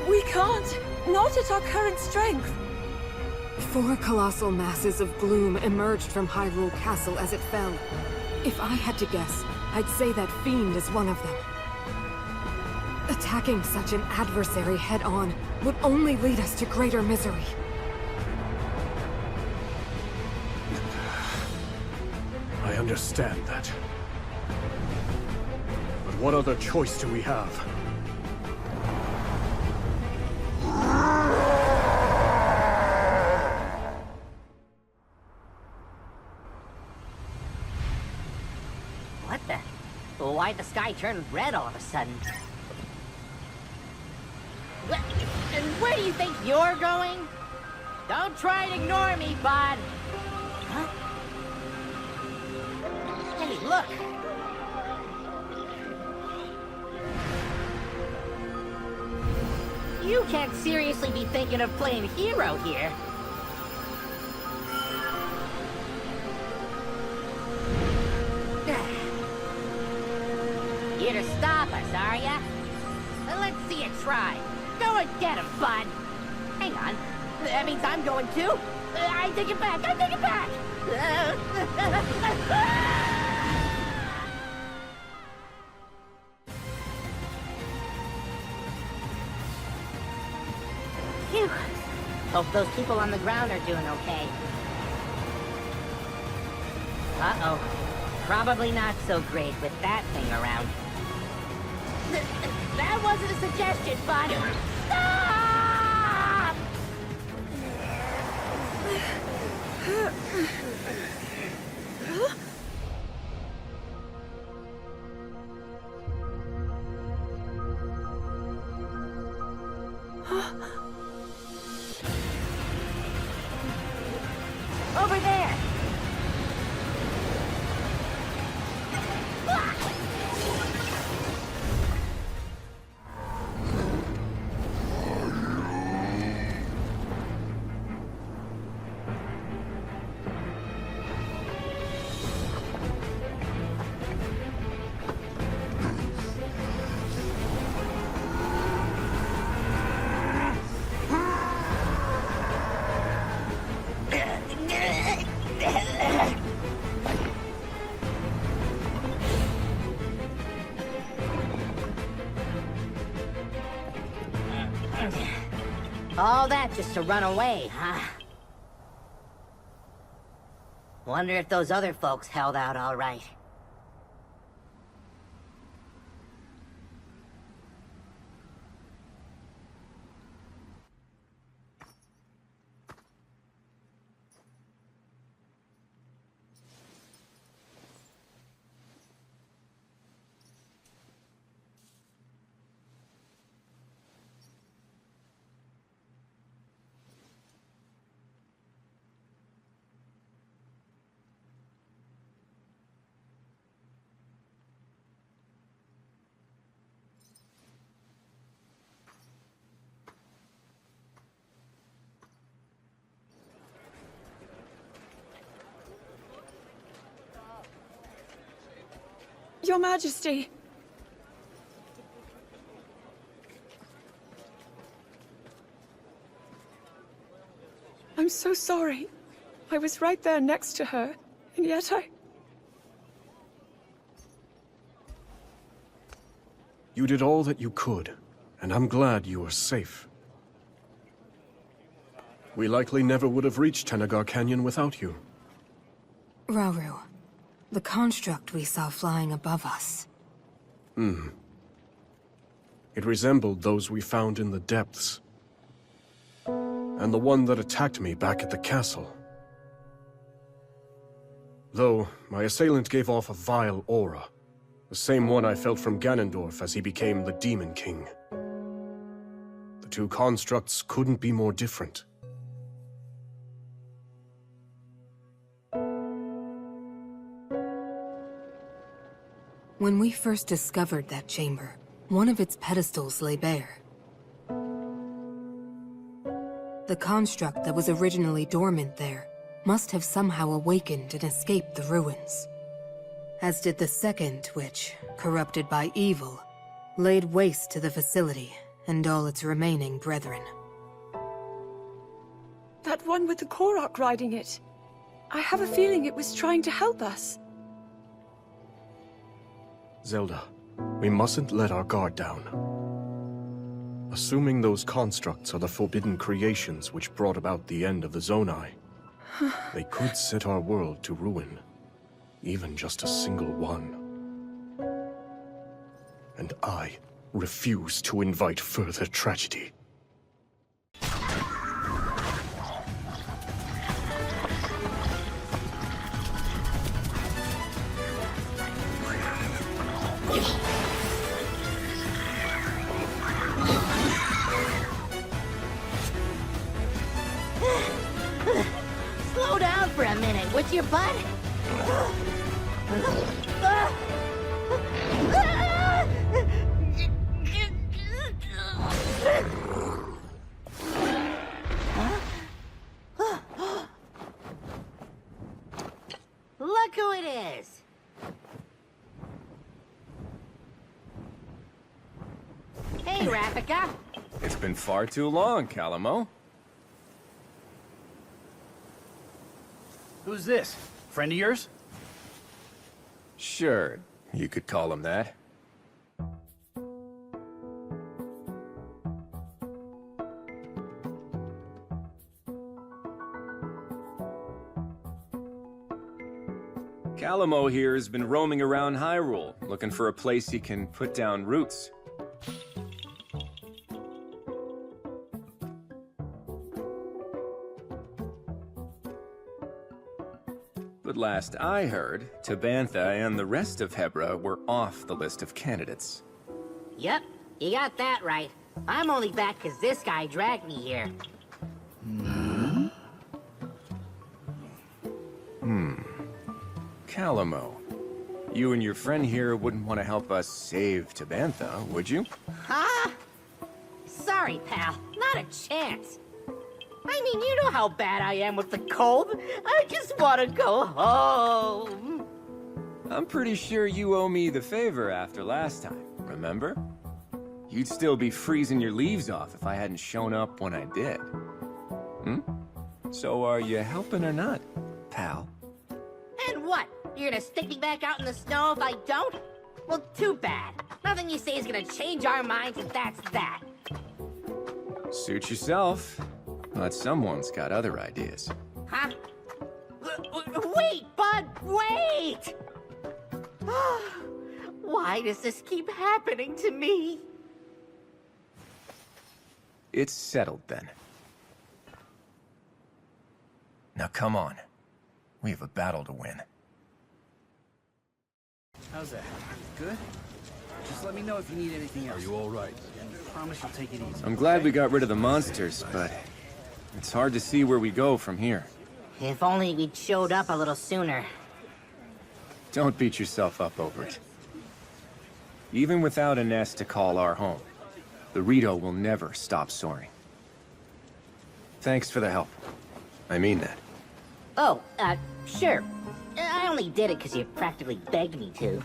We can't. Not at our current strength. 4 colossal masses of gloom emerged from Hyrule Castle as it fell. If I had to guess, I'd say that Fiend is one of them. Attacking such an adversary head-on would only lead us to greater misery. I understand that. But what other choice do we have? What the? Why'd the sky turn red all of a sudden? And where do you think you're going? Don't try and ignore me, bud. Huh? Hey, look. You can't seriously be thinking of playing hero here. Here to stop us, are ya? Well, let's see you try. Go and get him, bud. Hang on. That means I'm going too. I take it back. I take it back. Phew. Hope those people on the ground are doing okay. Uh-oh. Probably not so great with that thing around. That wasn't a suggestion, bud. Stop! Over there! All that just to run away, huh? Wonder if those other folks held out all right. Your Majesty! I'm so sorry. I was right there next to her, and yet You did all that you could, and I'm glad you are safe. We likely never would have reached Tenagar Canyon without you. Rauru, the construct we saw flying above us. It resembled those we found in the depths. And the one that attacked me back at the castle. Though, my assailant gave off a vile aura. The same one I felt from Ganondorf as he became the Demon King. The two constructs couldn't be more different. When we first discovered that chamber, one of its pedestals lay bare. The construct that was originally dormant there must have somehow awakened and escaped the ruins. As did the second, which, corrupted by evil, laid waste to the facility and all its remaining brethren. that one with the Korok riding it. I have a feeling it was trying to help us. Zelda, we mustn't let our guard down. Assuming those constructs are the forbidden creations which brought about the end of the Zonai, they could set our world to ruin. Even just a single one. And I refuse to invite further tragedy. Slow down for a minute, would you, bud? Look who it is! Hey, Rafika! It's been far too long, Calamo. Who's this? Friend of yours? Sure, you could call him that. Calamo here has been roaming around Hyrule, looking for a place he can put down roots. But last I heard, Tabantha and the rest of Hebra were off the list of candidates. Yep, you got that right. I'm only back because this guy dragged me here. Calamo, you and your friend here wouldn't want to help us save Tabantha, would you? Huh? Sorry, pal. Not a chance. I mean, you know how bad I am with the cold. I just want to go home. I'm pretty sure you owe me the favor after last time, remember? You'd still be freezing your leaves off if I hadn't shown up when I did. So are you helping or not, pal? And what? You're gonna stick me back out in the snow if I don't? Well, too bad. Nothing you say is gonna change our minds, and that's that. Suit yourself. But someone's got other ideas. Huh? Wait, Bud, wait! Why does this keep happening to me? It's settled then. Now come on. We have a battle to win. How's that? Good? Just let me know if you need anything else. Are you all right? And promise you'll take it easy. I'm glad we got rid of the monsters, but it's hard to see where we go from here. If only we'd showed up a little sooner. Don't beat yourself up over it. Even without a nest to call our home, the Rito will never stop soaring. Thanks for the help. I mean that. Oh, sure. I only did it because you practically begged me to.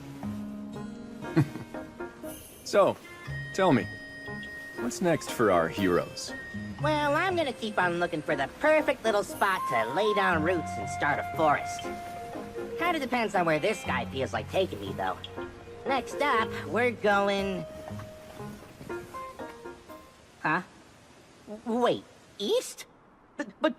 So, tell me, what's next for our heroes? Well, I'm gonna keep on looking for the perfect little spot to lay down roots and start a forest. Kinda depends on where this guy feels like taking me, though. Next up, we're going... Huh? Wait, east? But...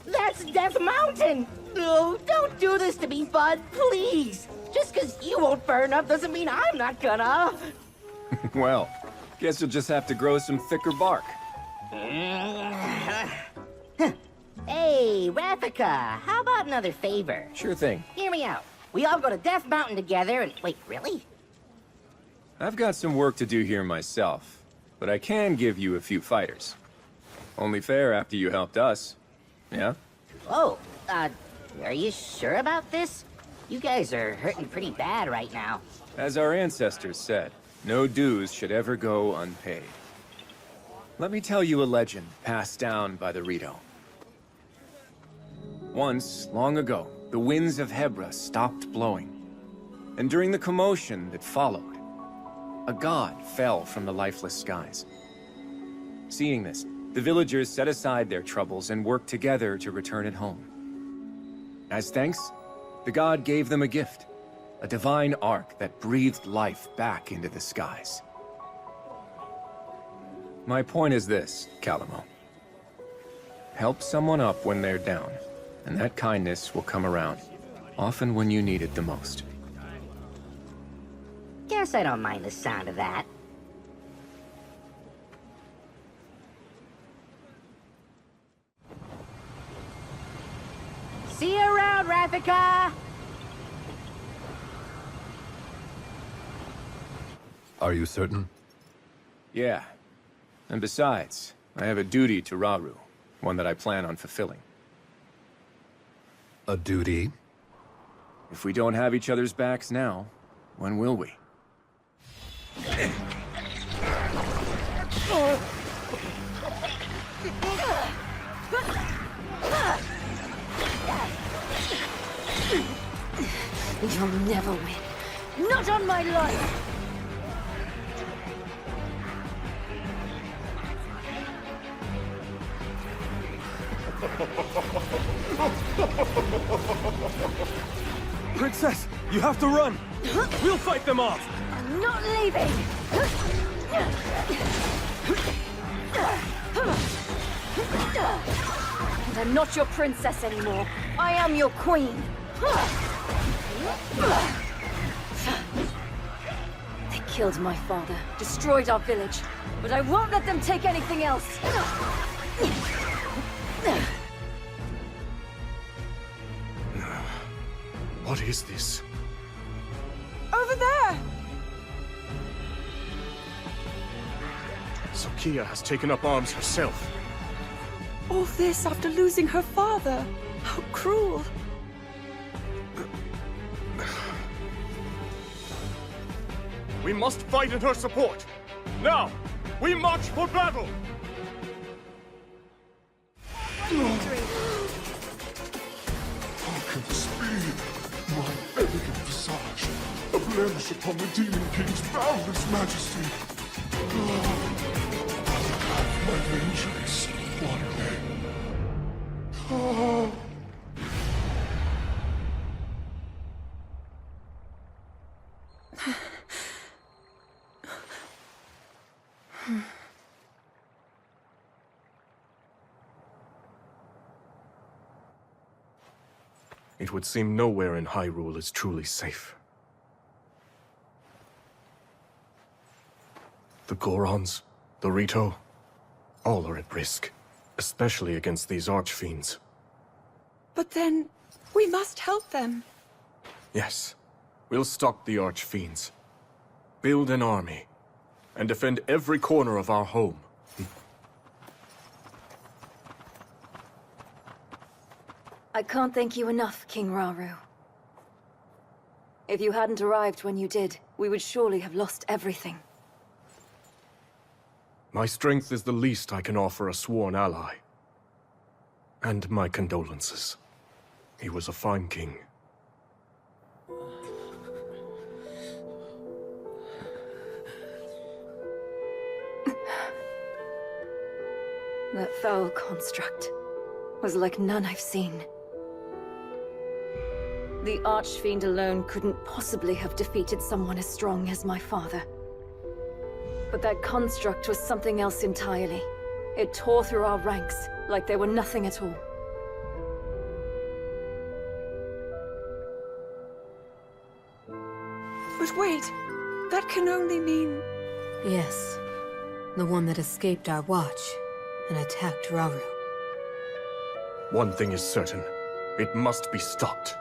That's Death Mountain! No, don't do this to me, Bud, please! Just because you won't burn up doesn't mean I'm not gonna! Well, guess you'll just have to grow some thicker bark. Hey, Rafika, how about another favor? Sure thing. Hear me out. We all go to Death Mountain together and... Wait, really? I've got some work to do here myself, but I can give you a few fighters. Only fair after you helped us. Yeah? Oh, are you sure about this? You guys are hurting pretty bad right now. As our ancestors said, no dues should ever go unpaid. Let me tell you a legend passed down by the Rito. Once, long ago, the winds of Hebra stopped blowing. And during the commotion that followed, a god fell from the lifeless skies. Seeing this, the villagers set aside their troubles and worked together to return it home. As thanks, the god gave them a gift, a divine ark that breathed life back into the skies. My point is this, Calamo. Help someone up when they're down, and that kindness will come around, often when you need it the most. Guess I don't mind the sound of that. See you around, Rafika! Are you certain? Yeah. And besides, I have a duty to Rauru, one that I plan on fulfilling. A duty? If we don't have each other's backs now, when will we? You'll never win. Not on my life! Princess, you have to run! We'll fight them off! I'm not leaving! And I'm not your princess anymore. I am your queen. They killed my father, destroyed our village, but I won't let them take anything else. What is this? Over there! Sokia has taken up arms herself. All this after losing her father. How cruel. We must fight in her support. Now, we march for battle! Can this be? My elegant visage, a blemish upon the Demon King's boundless majesty. I'll have my vengeance one day. It would seem nowhere in Hyrule is truly safe. The Gorons, the Rito, all are at risk, especially against these archfiends. But then, we must help them. Yes, we'll stop the archfiends, build an army, and defend every corner of our home. I can't thank you enough, King Rauru. If you hadn't arrived when you did, we would surely have lost everything. My strength is the least I can offer a sworn ally. And my condolences. He was a fine king. That foul construct was like none I've seen. The Archfiend alone couldn't possibly have defeated someone as strong as my father. But that construct was something else entirely. It tore through our ranks like they were nothing at all. But wait, that can only mean... Yes. The one that escaped our watch and attacked Rauru. One thing is certain. It must be stopped.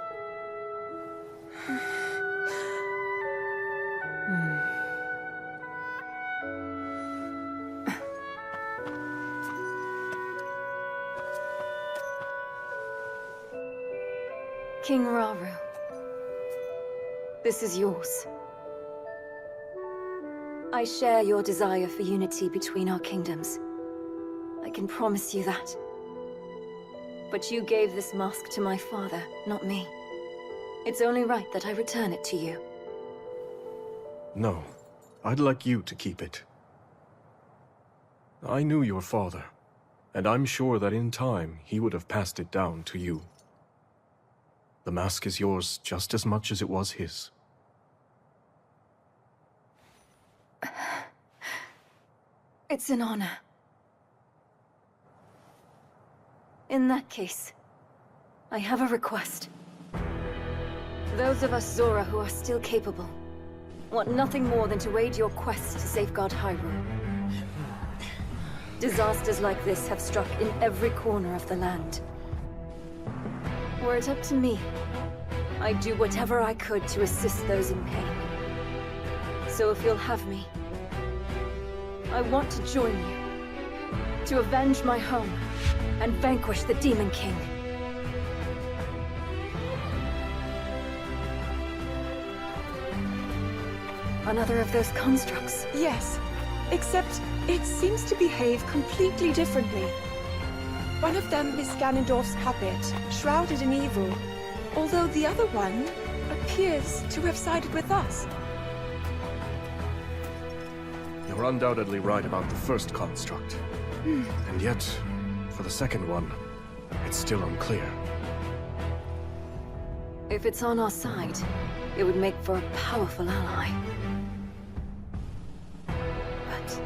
King Rauru, this is yours. I share your desire for unity between our kingdoms. I can promise you that. But you gave this mask to my father, not me. It's only right that I return it to you. No, I'd like you to keep it. I knew your father, and I'm sure that in time he would have passed it down to you. The mask is yours just as much as it was his. It's an honor. In that case, I have a request. Those of us Zora who are still capable want nothing more than to aid your quest to safeguard Hyrule. Disasters like this have struck in every corner of the land. Were it up to me, I'd do whatever I could to assist those in pain. So if you'll have me, I want to join you, to avenge my home, and vanquish the Demon King. Another of those constructs. Yes, except it seems to behave completely differently. One of them is Ganondorf's puppet, shrouded in evil, although the other one appears to have sided with us. You're undoubtedly right about the first construct. And yet, for the second one, it's still unclear. If it's on our side, it would make for a powerful ally. But...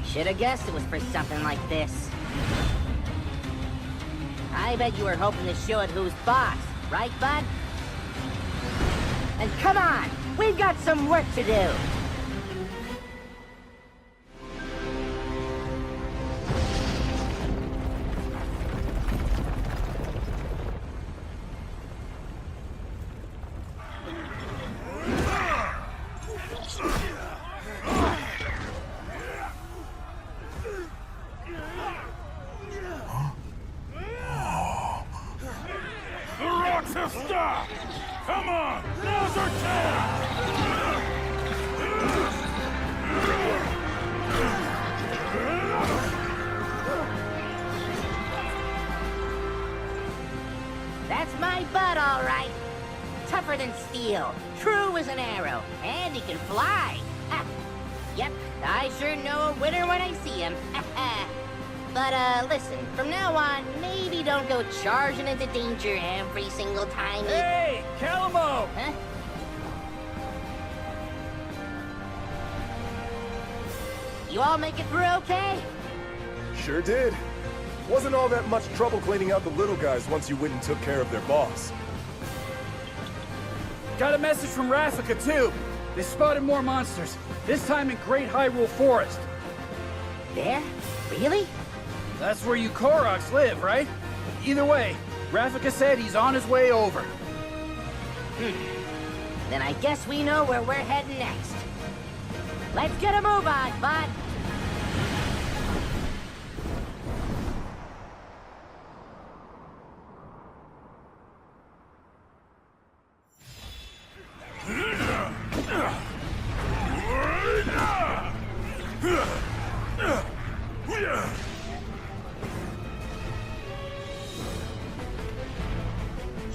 Should have guessed it was for something like this. I bet you were hoping to show it who's boss, right, bud? And come on, we've got some work to do! Stop! Come on! Now's our chance! That's my bud, all right. Tougher than steel, true as an arrow, and he can fly. Ha. Yep, I sure know a winner when I see him. But But, listen, from now on, maybe don't go charging into danger every single time you... Hey, Calamo! Huh? You all make it through okay? Sure did. Wasn't all that much trouble cleaning out the little guys once you went and took care of their boss. Got a message from Rafika, too. They spotted more monsters, this time in Great Hyrule Forest. There? Really? That's where you Koroks live, right? Either way, Rafika said he's on his way over. Then I guess we know where we're heading next. Let's get a move on, bud!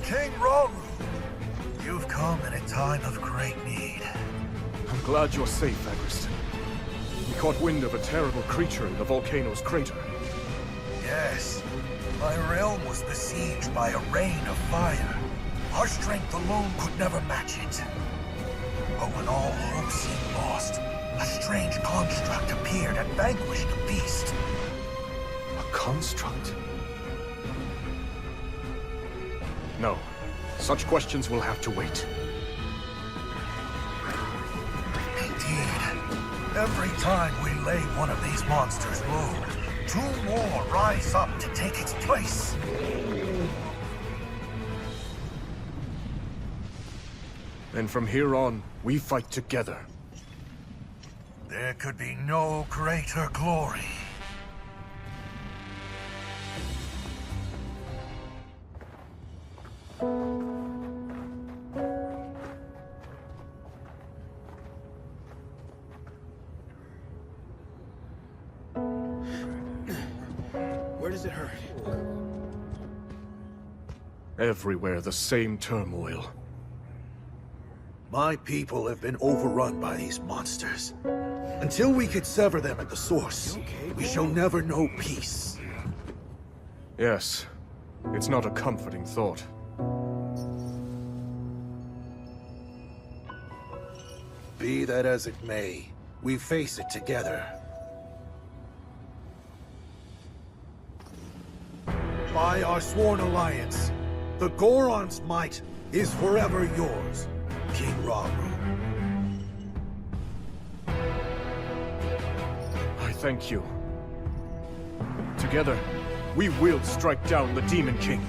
King Hyrule, you've come in a time of great need. I'm glad you're safe, Agriston. We caught wind of a terrible creature in the volcano's crater. Yes, my realm was besieged by a rain of fire. Our strength alone could never match it. But when all hope seemed lost, a strange construct appeared and vanquished the beast. A construct? No. Such questions will have to wait. Indeed. Every time we lay one of these monsters low, two more rise up to take its place. And from here on, we fight together. There could be no greater glory. Where does it hurt? Everywhere the same turmoil. My people have been overrun by these monsters. Until we could sever them at the source, we shall never know peace. Yes. It's not a comforting thought. Be that as it may, we face it together. By our sworn alliance, the Goron's might is forever yours, King Hyrule. I thank you. Together, we will strike down the Demon King.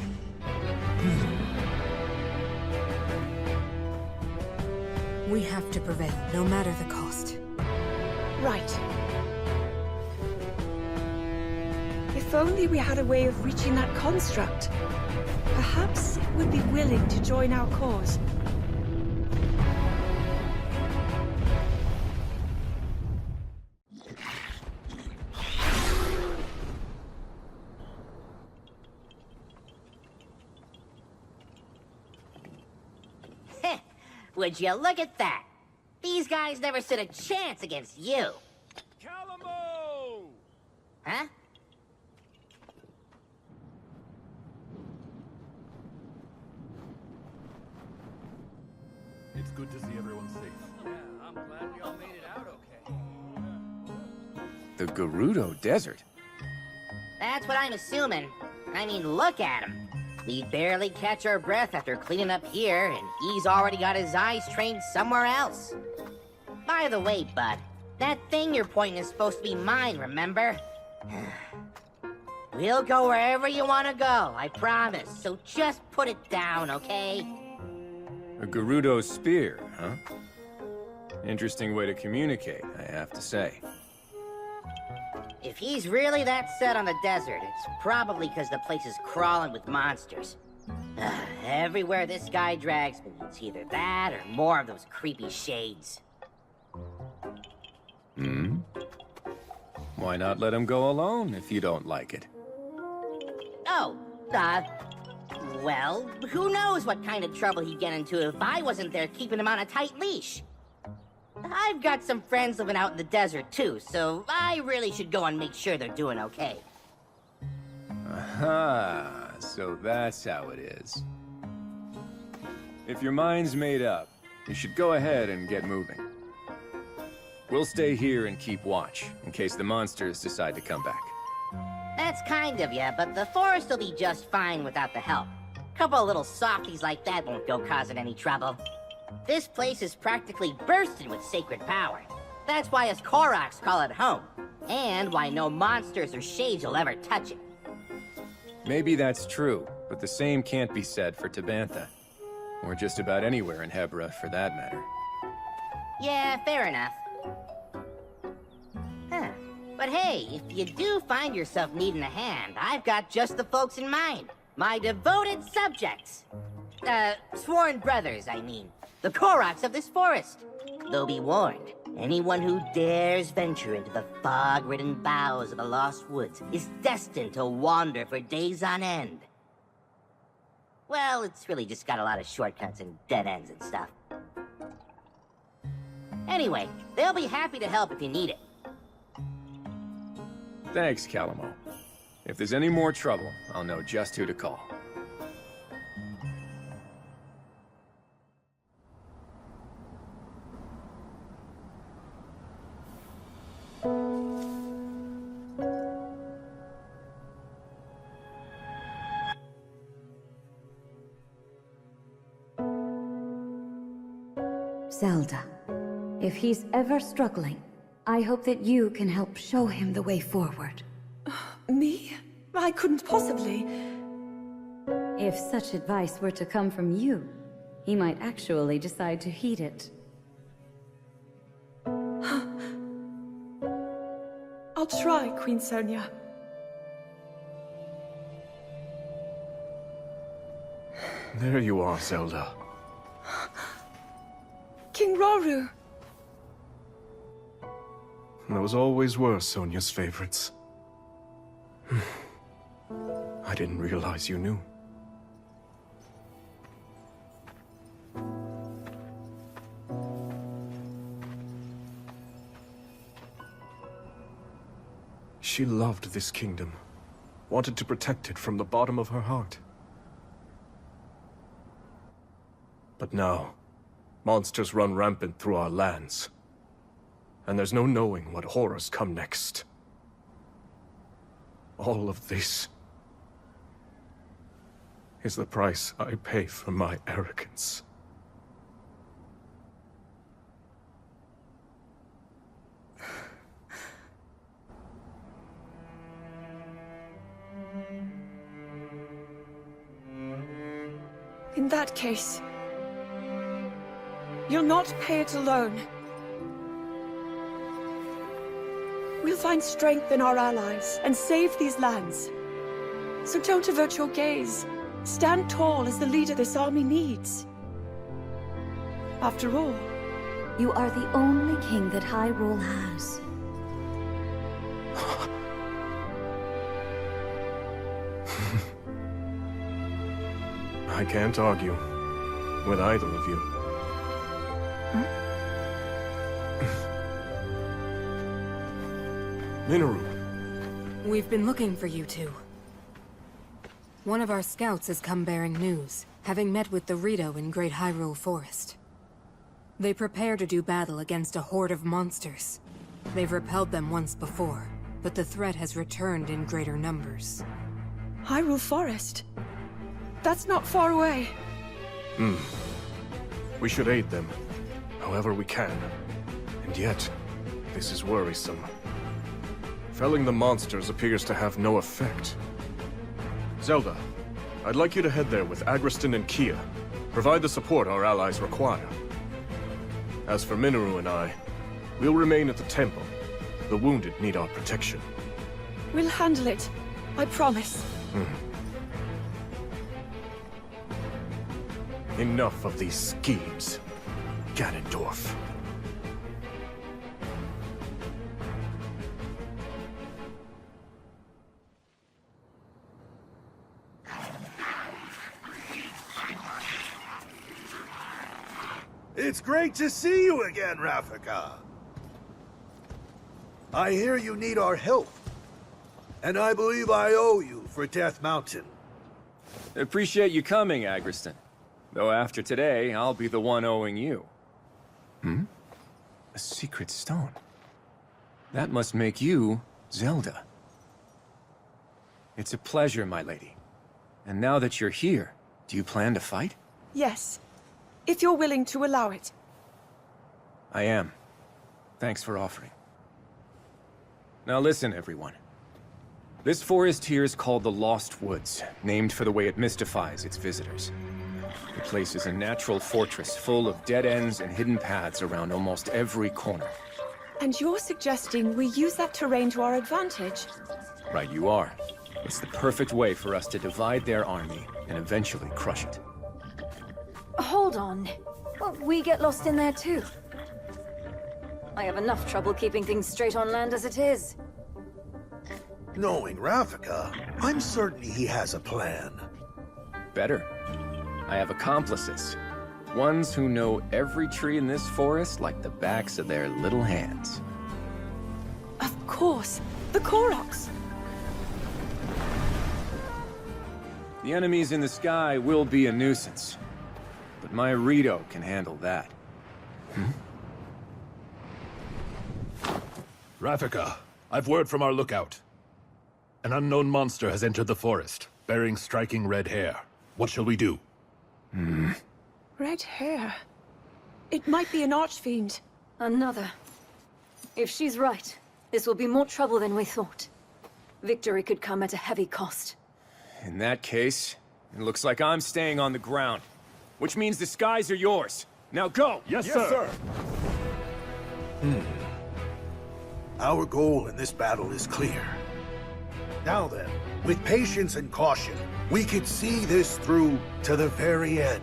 We have to prevail, no matter the cost. Right. If only we had a way of reaching that construct. Perhaps it would be willing to join our cause. Would you look at that? These guys never stood a chance against you. Calamo! Huh? It's good to see everyone safe. Yeah, I'm glad we all made it out okay. The Gerudo Desert? That's what I'm assuming. I mean, look at him. We barely catch our breath after cleaning up here, and he's already got his eyes trained somewhere else. By the way, bud, that thing you're pointing is supposed to be mine, remember? We'll go wherever you want to go, I promise. So just put it down, okay? A Gerudo spear, huh? Interesting way to communicate, I have to say. If he's really that set on the desert, it's probably because the place is crawling with monsters. Everywhere this guy drags me, it's either that or more of those creepy shades. Hmm? Why not let him go alone if you don't like it? Oh, well, who knows what kind of trouble he'd get into if I wasn't there keeping him on a tight leash. I've got some friends living out in the desert, too, so I really should go and make sure they're doing okay. Aha, so that's how it is. If your mind's made up, you should go ahead and get moving. We'll stay here and keep watch, in case the monsters decide to come back. That's kind of you, but the forest will be just fine without the help. Couple of little softies like that won't go causing any trouble. This place is practically bursting with sacred power. That's why us Koroks call it home. And why no monsters or shades will ever touch it. Maybe that's true, but the same can't be said for Tabantha. Or just about anywhere in Hebra, for that matter. Yeah, fair enough. Huh. But hey, if you do find yourself needing a hand, I've got just the folks in mind. My devoted subjects. Sworn brothers, I mean. The Koroks of this forest. Though be warned, anyone who dares venture into the fog-ridden boughs of the Lost Woods is destined to wander for days on end. Well, it's really just got a lot of shortcuts and dead ends and stuff. Anyway, they'll be happy to help if you need it. Thanks, Calamo. If there's any more trouble, I'll know just who to call. Zelda, if he's ever struggling, I hope that you can help show him the way forward. Me? I couldn't possibly. If such advice were to come from you, he might actually decide to heed it. I'll try, Queen Sonia. There you are, Zelda. King Rauru! Those always were Sonia's favorites. I didn't realize you knew. She loved this kingdom, wanted to protect it from the bottom of her heart. But now, monsters run rampant through our lands, and there's no knowing what horrors come next. All of this is the price I pay for my arrogance. In that case, you'll not pay it alone. We'll find strength in our allies and save these lands. So don't avert your gaze. Stand tall as the leader this army needs. After all, you are the only king that Hyrule has. I can't argue with either of you. Minoru. We've been looking for you two. One of our scouts has come bearing news, having met with the Rito in Great Hyrule Forest. They prepare to do battle against a horde of monsters. They've repelled them once before, but the threat has returned in greater numbers. Hyrule Forest? That's not far away. We should aid them, however we can. And yet, this is worrisome. Felling the monsters appears to have no effect. Zelda, I'd like you to head there with Agriston and Kia. Provide the support our allies require. As for Minoru and I, we'll remain at the temple. The wounded need our protection. We'll handle it. I promise. Enough of these schemes, Ganondorf. It's great to see you again, Rafika. I hear you need our help, and I believe I owe you for Death Mountain. Appreciate you coming, Agriston. Though after today, I'll be the one owing you. A secret stone. That must make you Zelda. It's a pleasure, my lady. And now that you're here, do you plan to fight? Yes, if you're willing to allow it. I am. Thanks for offering. Now listen, everyone. This forest here is called the Lost Woods, named for the way it mystifies its visitors. The place is a natural fortress full of dead ends and hidden paths around almost every corner. And you're suggesting we use that terrain to our advantage? Right you are. It's the perfect way for us to divide their army and eventually crush it. Hold on. Won't we get lost in there too? I have enough trouble keeping things straight on land as it is. Knowing Rafika, I'm certain he has a plan. Better. I have accomplices. Ones who know every tree in this forest like the backs of their little hands. Of course. The Koroks. The enemies in the sky will be a nuisance. But my Rito can handle that. Rafika, I've word from our lookout. An unknown monster has entered the forest, bearing striking red hair. What shall we do? Red hair. It might be an archfiend. Another. If she's right, this will be more trouble than we thought. Victory could come at a heavy cost. In that case, it looks like I'm staying on the ground. Which means the skies are yours. Now go! Yes, sir! Our goal in this battle is clear. Now then, with patience and caution, we can see this through to the very end.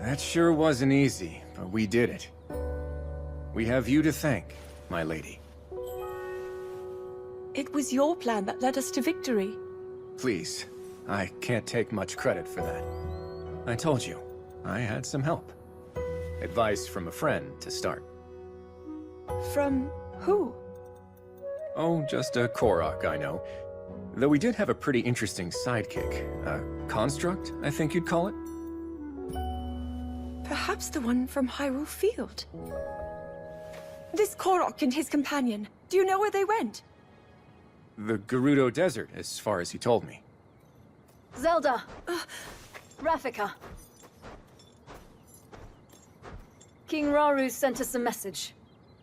That sure wasn't easy, but we did it. We have you to thank, my lady. It was your plan that led us to victory. Please, I can't take much credit for that. I told you, I had some help. Advice from a friend to start. From who? Oh, just a Korok, I know. Though we did have a pretty interesting sidekick. A construct, I think you'd call it? Perhaps the one from Hyrule Field. This Korok and his companion, do you know where they went? The Gerudo Desert, as far as he told me. Zelda! Rafika. King Rauru sent us a message.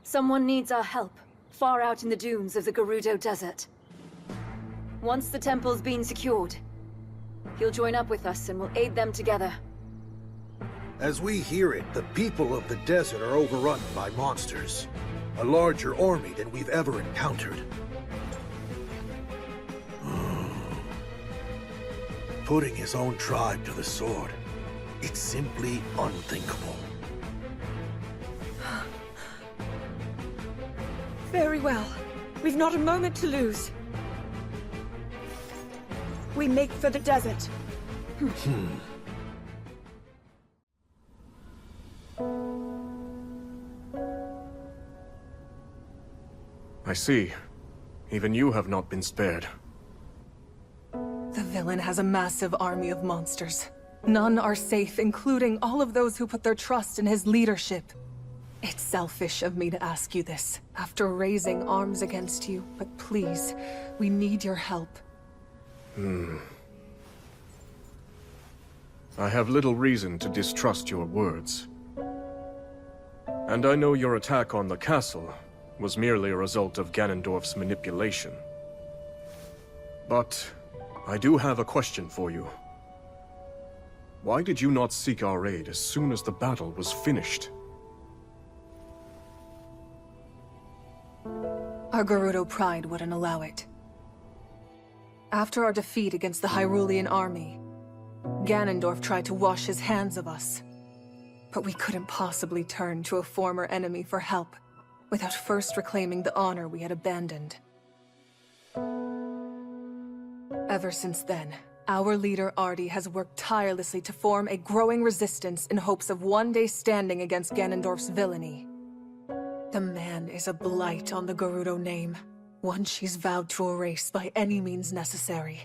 Someone needs our help, far out in the dunes of the Gerudo Desert. Once the temple's been secured, he'll join up with us and we'll aid them together. As we hear it, the people of the desert are overrun by monsters. A larger army than we've ever encountered. Putting his own tribe to the sword. It's simply unthinkable. Very well. We've not a moment to lose. We make for the desert. I see. Even you have not been spared. The villain has a massive army of monsters. None are safe, including all of those who put their trust in his leadership. It's selfish of me to ask you this, after raising arms against you, but please, we need your help. I have little reason to distrust your words. And I know your attack on the castle was merely a result of Ganondorf's manipulation. But I do have a question for you. Why did you not seek our aid as soon as the battle was finished? Our Gerudo pride wouldn't allow it. After our defeat against the Hyrulean army, Ganondorf tried to wash his hands of us. But we couldn't possibly turn to a former enemy for help without first reclaiming the honor we had abandoned. Ever since then, Our leader Artie has worked tirelessly to form a growing resistance in hopes of one day standing against Ganondorf's villainy. The man is a blight on the Gerudo name, one she's vowed to erase by any means necessary.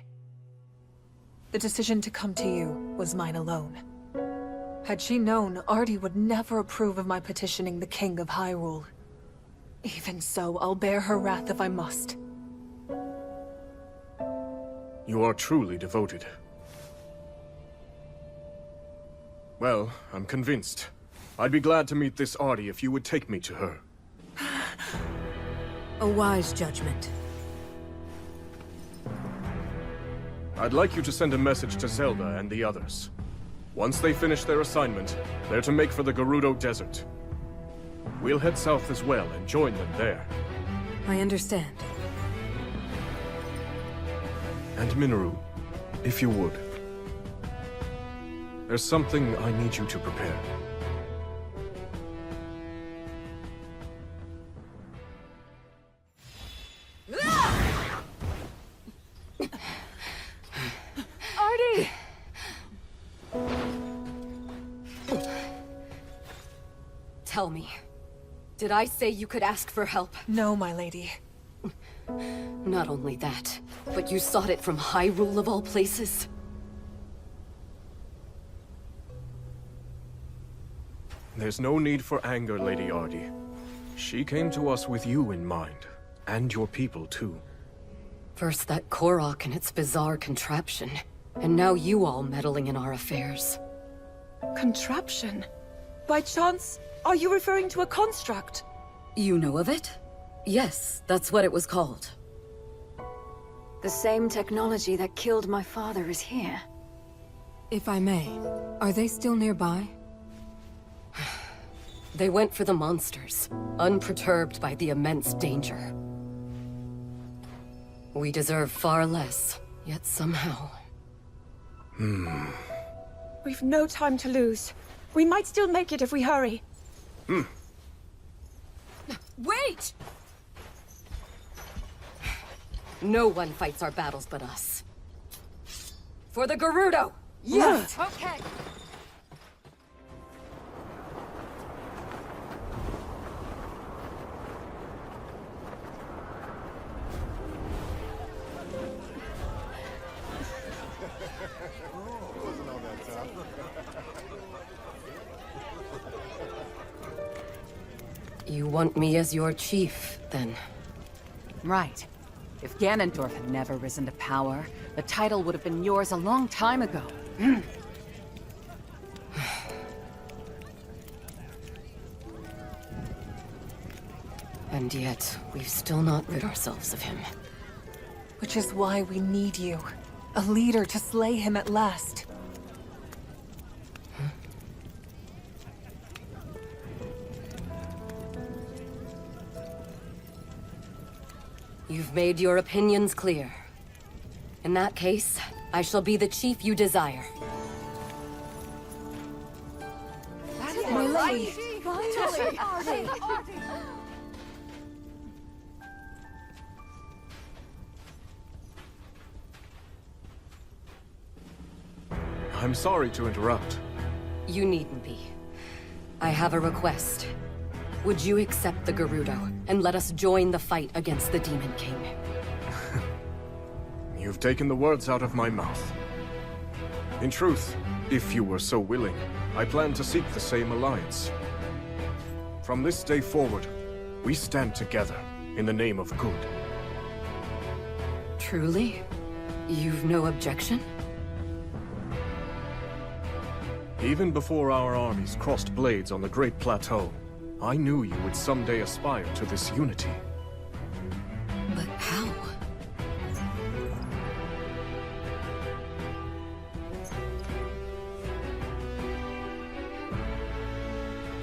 The decision to come to you was mine alone. Had she known, Artie would never approve of my petitioning the King of Hyrule. Even so, I'll bear her wrath if I must. You are truly devoted. Well, I'm convinced. I'd be glad to meet this Artie if you would take me to her. A wise judgment. I'd like you to send a message to Zelda and the others. Once they finish their assignment, they're to make for the Gerudo Desert. We'll head south as well and join them there. I understand. And Minoru, if you would. There's something I need you to prepare. Artie! Tell me, did I say you could ask for help? No, my lady. Not only that, but you sought it from Hyrule of all places? There's no need for anger, Lady Artie. She came to us with you in mind, and your people too. First that Korok and its bizarre contraption, and now you all meddling in our affairs. Contraption? By chance, are you referring to a construct? You know of it? Yes, that's what it was called. The same technology that killed my father is here. If I may, are they still nearby? They went for the monsters, unperturbed by the immense danger. We deserve far less, yet somehow... We've no time to lose. We might still make it if we hurry. Wait! No one fights our battles but us. For the Gerudo! Yeah! Okay! You want me as your chief, then? Right. If Ganondorf had never risen to power, the title would have been yours a long time ago. And yet, we've still not rid ourselves of him. Which is why we need you. A leader to slay him at last. You've made your opinions clear. In that case, I shall be the chief you desire. My lady! Finally! Artie! I'm sorry to interrupt. You needn't be. I have a request. Would you accept the Gerudo, and let us join the fight against the Demon King? You've taken the words out of my mouth. In truth, if you were so willing, I plan to seek the same alliance. From this day forward, we stand together in the name of good. Truly? You've no objection? Even before our armies crossed blades on the Great Plateau, I knew you would someday aspire to this unity. But how?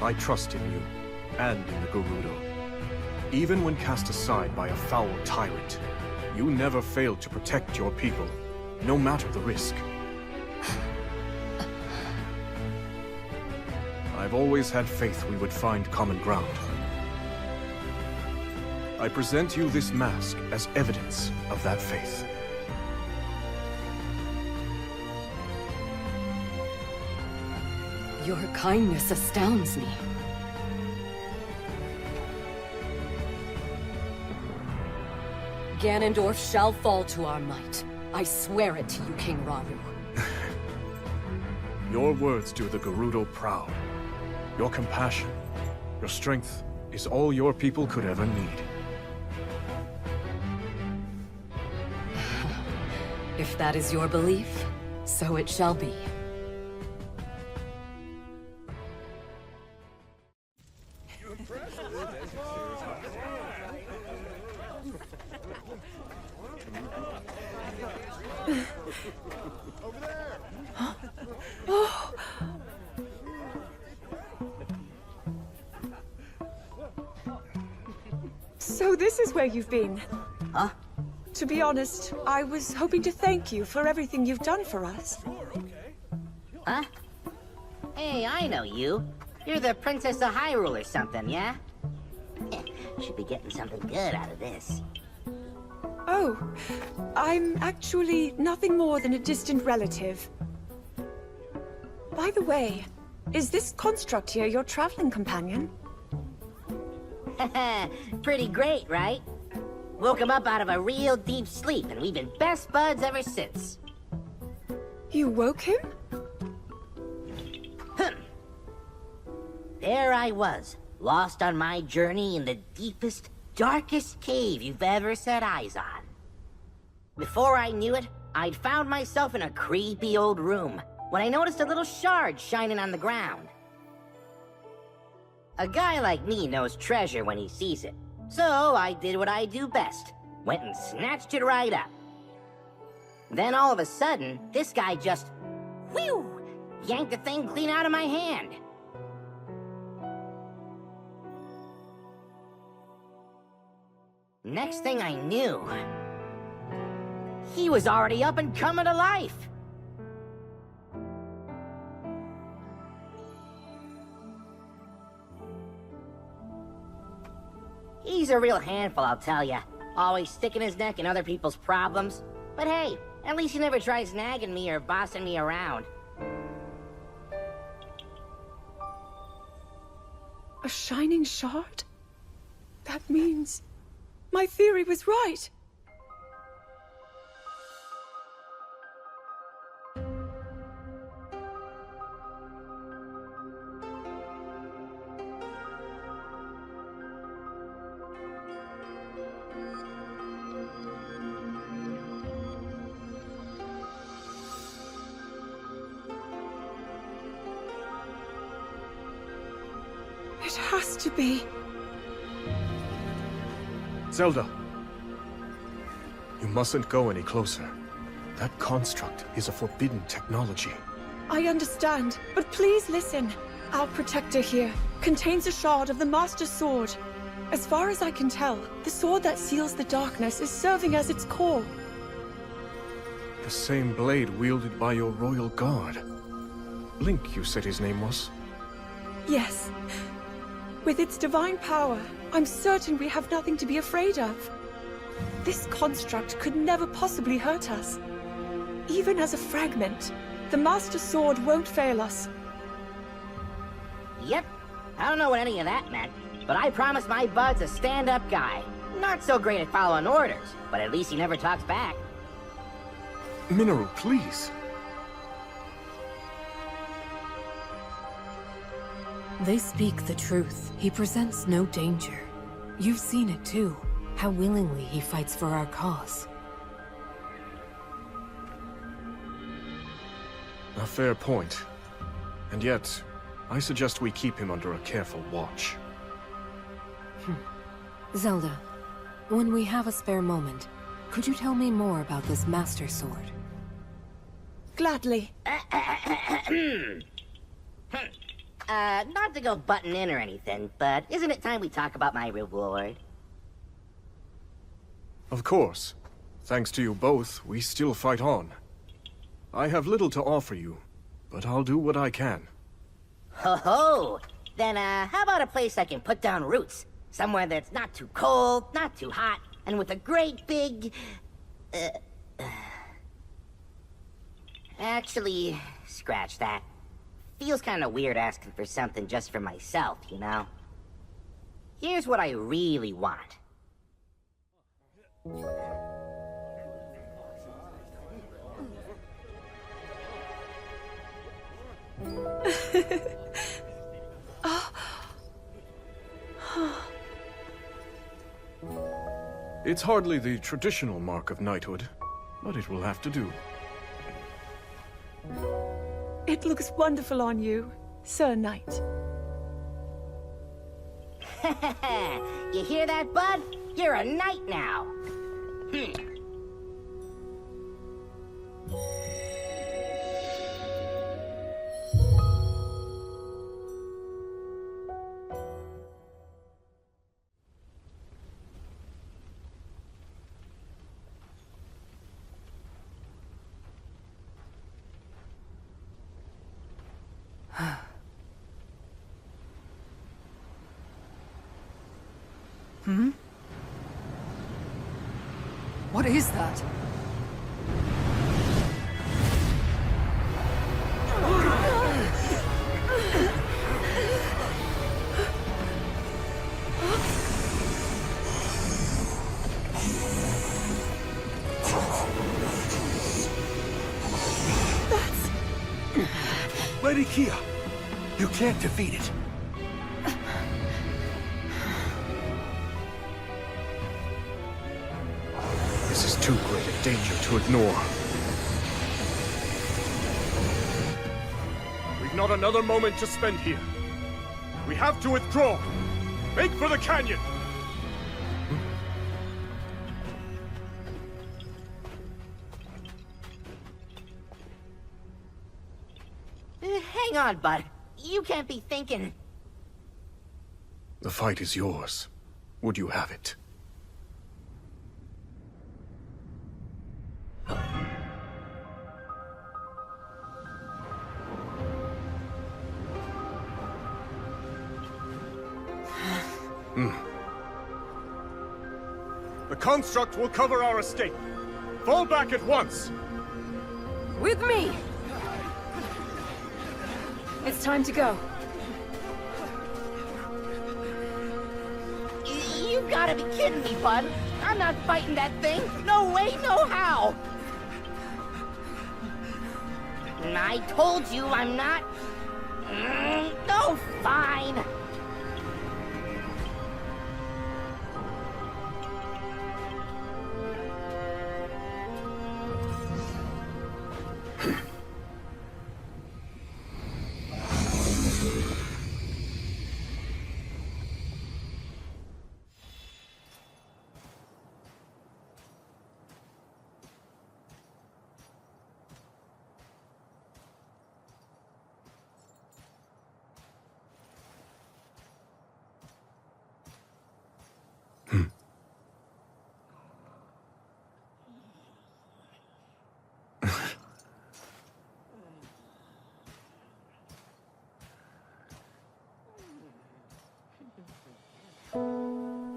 I trust in you, and in the Gerudo. Even when cast aside by a foul tyrant, you never failed to protect your people, no matter the risk. I've always had faith we would find common ground. I present you this mask as evidence of that faith. Your kindness astounds me. Ganondorf shall fall to our might. I swear it to you, King Rauru. Your words do the Gerudo proud. Your compassion, your strength is all your people could ever need. If that is your belief, so it shall be. Oh. So this is where you've been? Huh? To be honest, I was hoping to thank you for everything you've done for us. Huh? Hey, I know you. You're the Princess of Hyrule or something, yeah? Should be getting something good out of this. Oh, I'm actually nothing more than a distant relative. By the way, is this construct here your traveling companion? Pretty great, right? Woke him up out of a real deep sleep, and we've been best buds ever since. You woke him? There I was, lost on my journey in the deepest, darkest cave you've ever set eyes on. Before I knew it, I'd found myself in a creepy old room, when I noticed a little shard shining on the ground. A guy like me knows treasure when he sees it, so I did what I do best, went and snatched it right up. Then all of a sudden, this guy just, whew, yanked the thing clean out of my hand. Next thing I knew, he was already up and coming to life. He's a real handful, I'll tell ya. Always sticking his neck in other people's problems. But hey, at least he never tries nagging me or bossing me around. A shining shard? That means my theory was right. It has to be. Zelda! You mustn't go any closer. That construct is a forbidden technology. I understand, but please listen. Our protector here contains a shard of the Master Sword. As far as I can tell, the sword that seals the darkness is serving as its core. The same blade wielded by your royal guard. Link, you said his name was? Yes. With its divine power, I'm certain we have nothing to be afraid of. This construct could never possibly hurt us. Even as a fragment, the Master Sword won't fail us. Yep. I don't know what any of that meant, but I promised my bud's a stand-up guy. Not so great at following orders, but at least he never talks back. Minoru, please. They speak the truth. He presents no danger. You've seen it too, how willingly he fights for our cause. A fair point. And yet, I suggest we keep him under a careful watch. Zelda, when we have a spare moment, could you tell me more about this Master Sword? Gladly. Not to go butting in or anything, but isn't it time we talk about my reward? Of course. Thanks to you both, we still fight on. I have little to offer you, but I'll do what I can. Ho ho! Then, how about a place I can put down roots? Somewhere that's not too cold, not too hot, and with a great big... Actually, scratch that. Feels kinda weird asking for something just for myself, you know? Here's what I really want. It's hardly the traditional mark of knighthood, but it will have to do. It looks wonderful on you, Sir Knight. You hear that, bud? You're a knight now. Hmm? What is that? Lady Kia, you can't defeat it. This is too great a danger to ignore. We've not another moment to spend here. We have to withdraw. Make for the canyon! Hang on, bud. You can't be thinking... The fight is yours. Would you have it? The construct will cover our escape. Fall back at once! With me! It's time to go. You've gotta be kidding me, bud. I'm not fighting that thing. No way, no how. I told you I'm not... No, fine.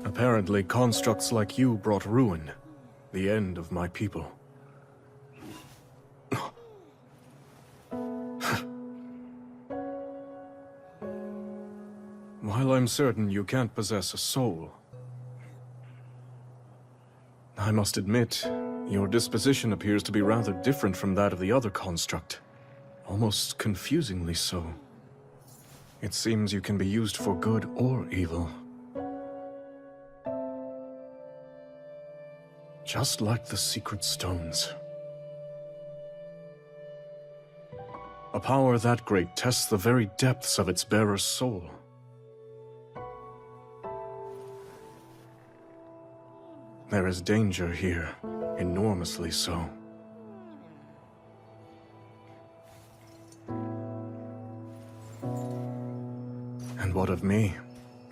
Apparently, constructs like you brought ruin. The end of my people. While I'm certain you can't possess a soul, I must admit, your disposition appears to be rather different from that of the other construct. Almost confusingly so. It seems you can be used for good or evil. Just like the secret stones. A power that great tests the very depths of its bearer's soul. There is danger here, enormously so. And what of me?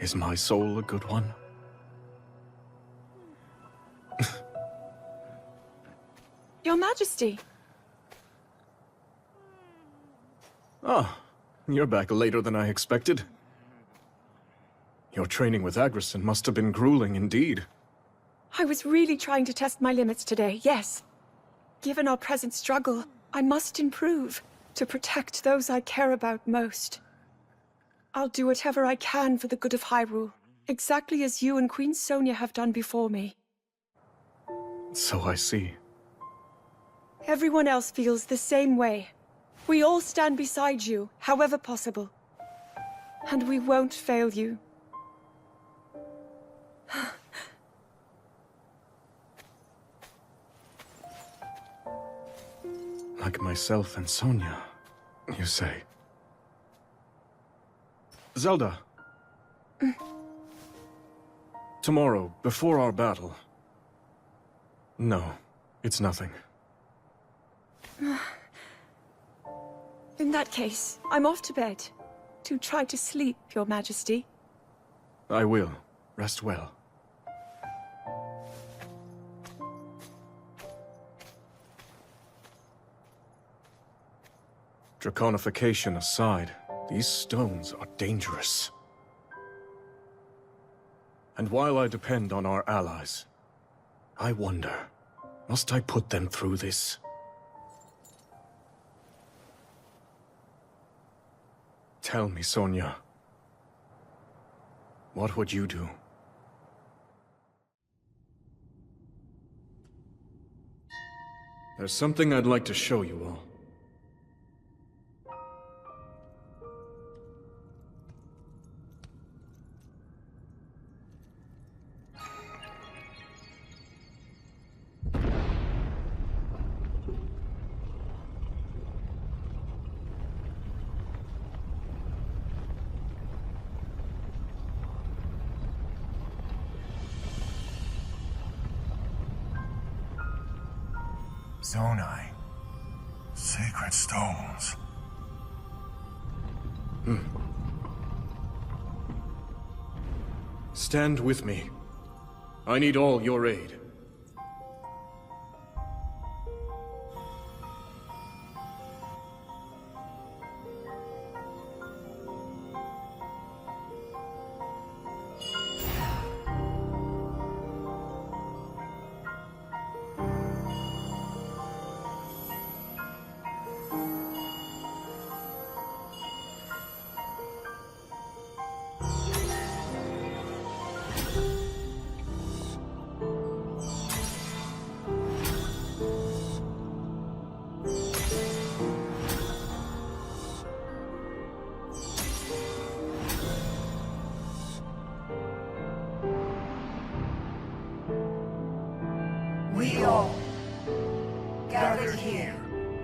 Is my soul a good one? Your Majesty! Ah, you're back later than I expected. Your training with Agrison must have been grueling indeed. I was really trying to test my limits today, yes. Given our present struggle, I must improve. to protect those I care about most. I'll do whatever I can for the good of Hyrule, exactly as you and Queen Sonia have done before me. So I see. Everyone else feels the same way. We all stand beside you, however possible. And we won't fail you. Like myself and Sonia, you say? Zelda. Tomorrow, before our battle. No, it's nothing. In that case, I'm off to bed. To try to sleep, Your Majesty. I will. Rest well. Draconification aside, these stones are dangerous. And while I depend on our allies, I wonder, must I put them through this? Tell me, Sonia. What would you do? There's something I'd like to show you all. Zonai. Sacred stones. Stand with me. I need all your aid. We all, gathered here,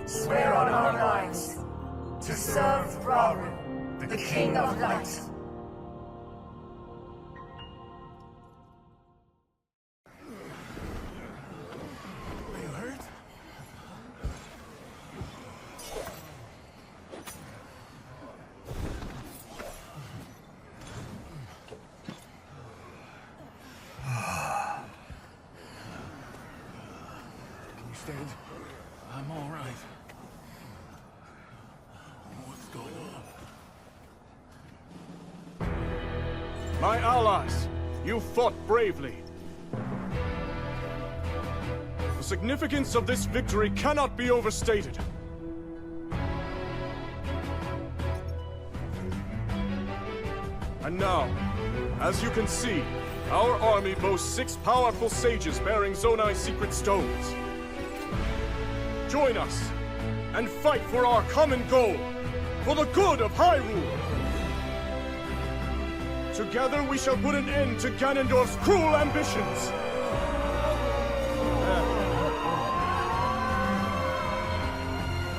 swear on our lives to serve Rauru, the King of Light. Are you hurt? Stand. I'm all right. What's going on? My allies, you fought bravely. The significance of this victory cannot be overstated. And now, as you can see, our army boasts 6 powerful sages bearing Zonai's secret stones. Join us, and fight for our common goal, for the good of Hyrule! Together we shall put an end to Ganondorf's cruel ambitions!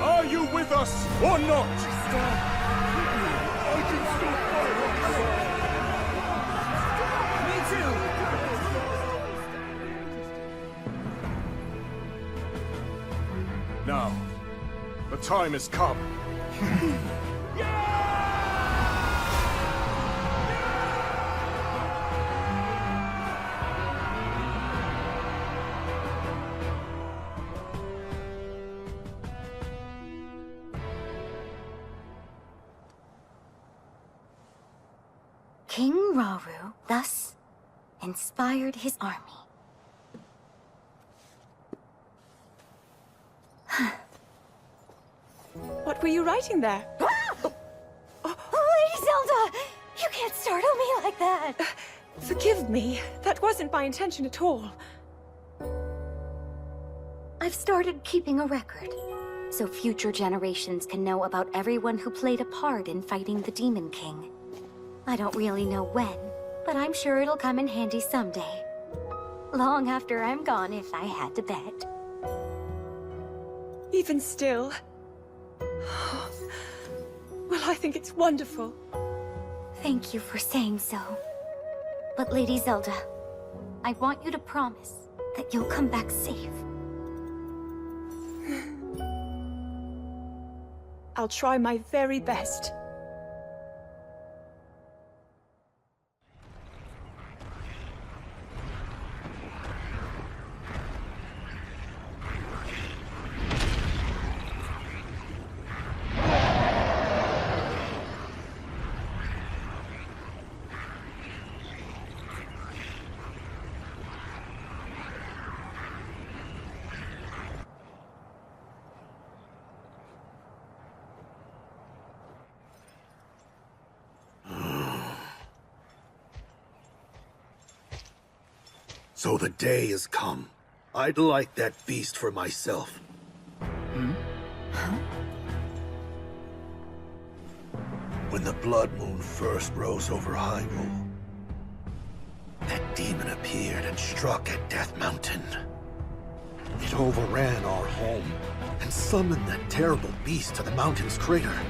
Are you with us, or not? I can still fight! Me too! Now, the time has come. King Rauru thus inspired his army. What were you writing there? Lady Zelda! You can't startle me like that! Forgive me. That wasn't my intention at all. I've started keeping a record, so future generations can know about everyone who played a part in fighting the Demon King. I don't really know when, but I'm sure it'll come in handy someday. Long after I'm gone, if I had to bet. Even still... Well, I think it's wonderful. Thank you for saying so. But Lady Zelda, I want you to promise that you'll come back safe. I'll try my very best. So the day has come. I'd like that feast for myself. When the blood moon first rose over Hyrule, that demon appeared and struck at Death Mountain. It overran our home and summoned that terrible beast to the mountain's crater.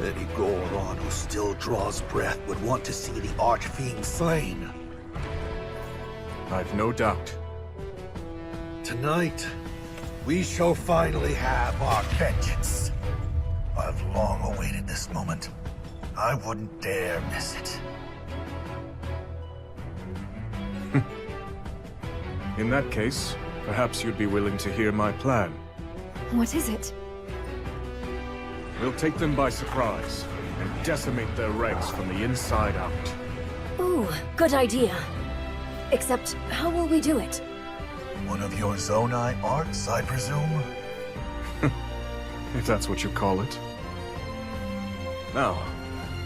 Any Goron who still draws breath would want to see the Archfiend slain. I've no doubt. Tonight, we shall finally have our vengeance. I've long awaited this moment. I wouldn't dare miss it. In that case, perhaps you'd be willing to hear my plan. What is it? We'll take them by surprise and decimate their ranks from the inside out. Ooh, good idea. Except, how will we do it? One of your Zonai arts, I presume? If that's what you call it. Now,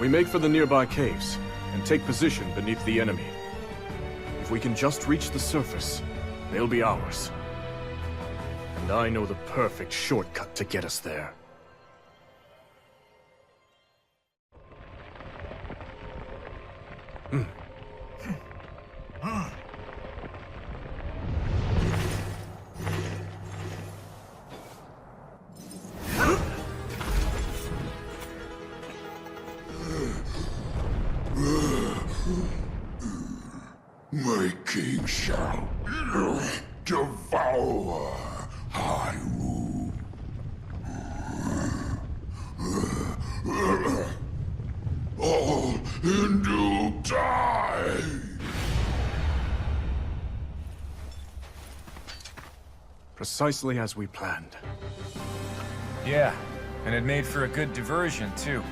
we make for the nearby caves and take position beneath the enemy. If we can just reach the surface, they'll be ours. And I know the perfect shortcut to get us there. My king shall devour Hyrule. All Hindu die. Precisely as we planned. Yeah, and it made for a good diversion, too.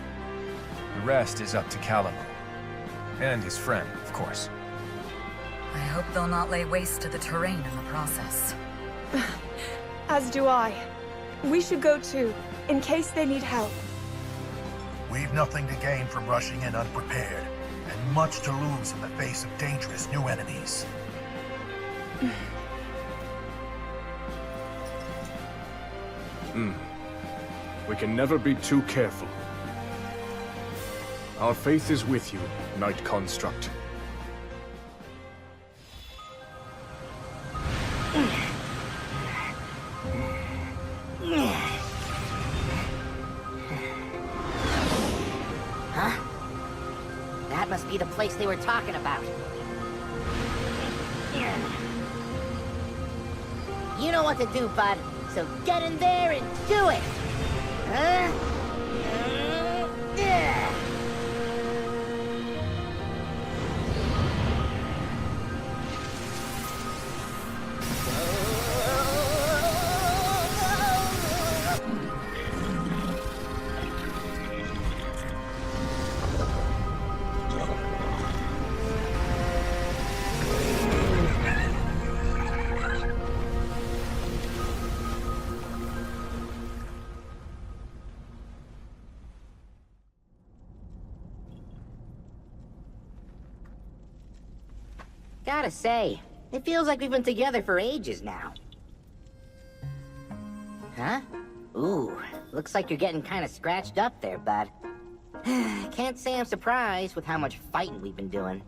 The rest is up to Calamity. And his friend, of course. I hope they'll not lay waste to the terrain in the process. As do I. We should go too, in case they need help. We've nothing to gain from rushing in unprepared, and much to lose in the face of dangerous new enemies. We can never be too careful. Our faith is with you, Knight Construct. Huh? That must be the place they were talking about. You know what to do, bud. So get in there and do it! Huh? Gotta say, it feels like we've been together for ages now. Huh? Ooh, looks like you're getting kinda scratched up there, bud. Can't say I'm surprised with how much fighting we've been doing.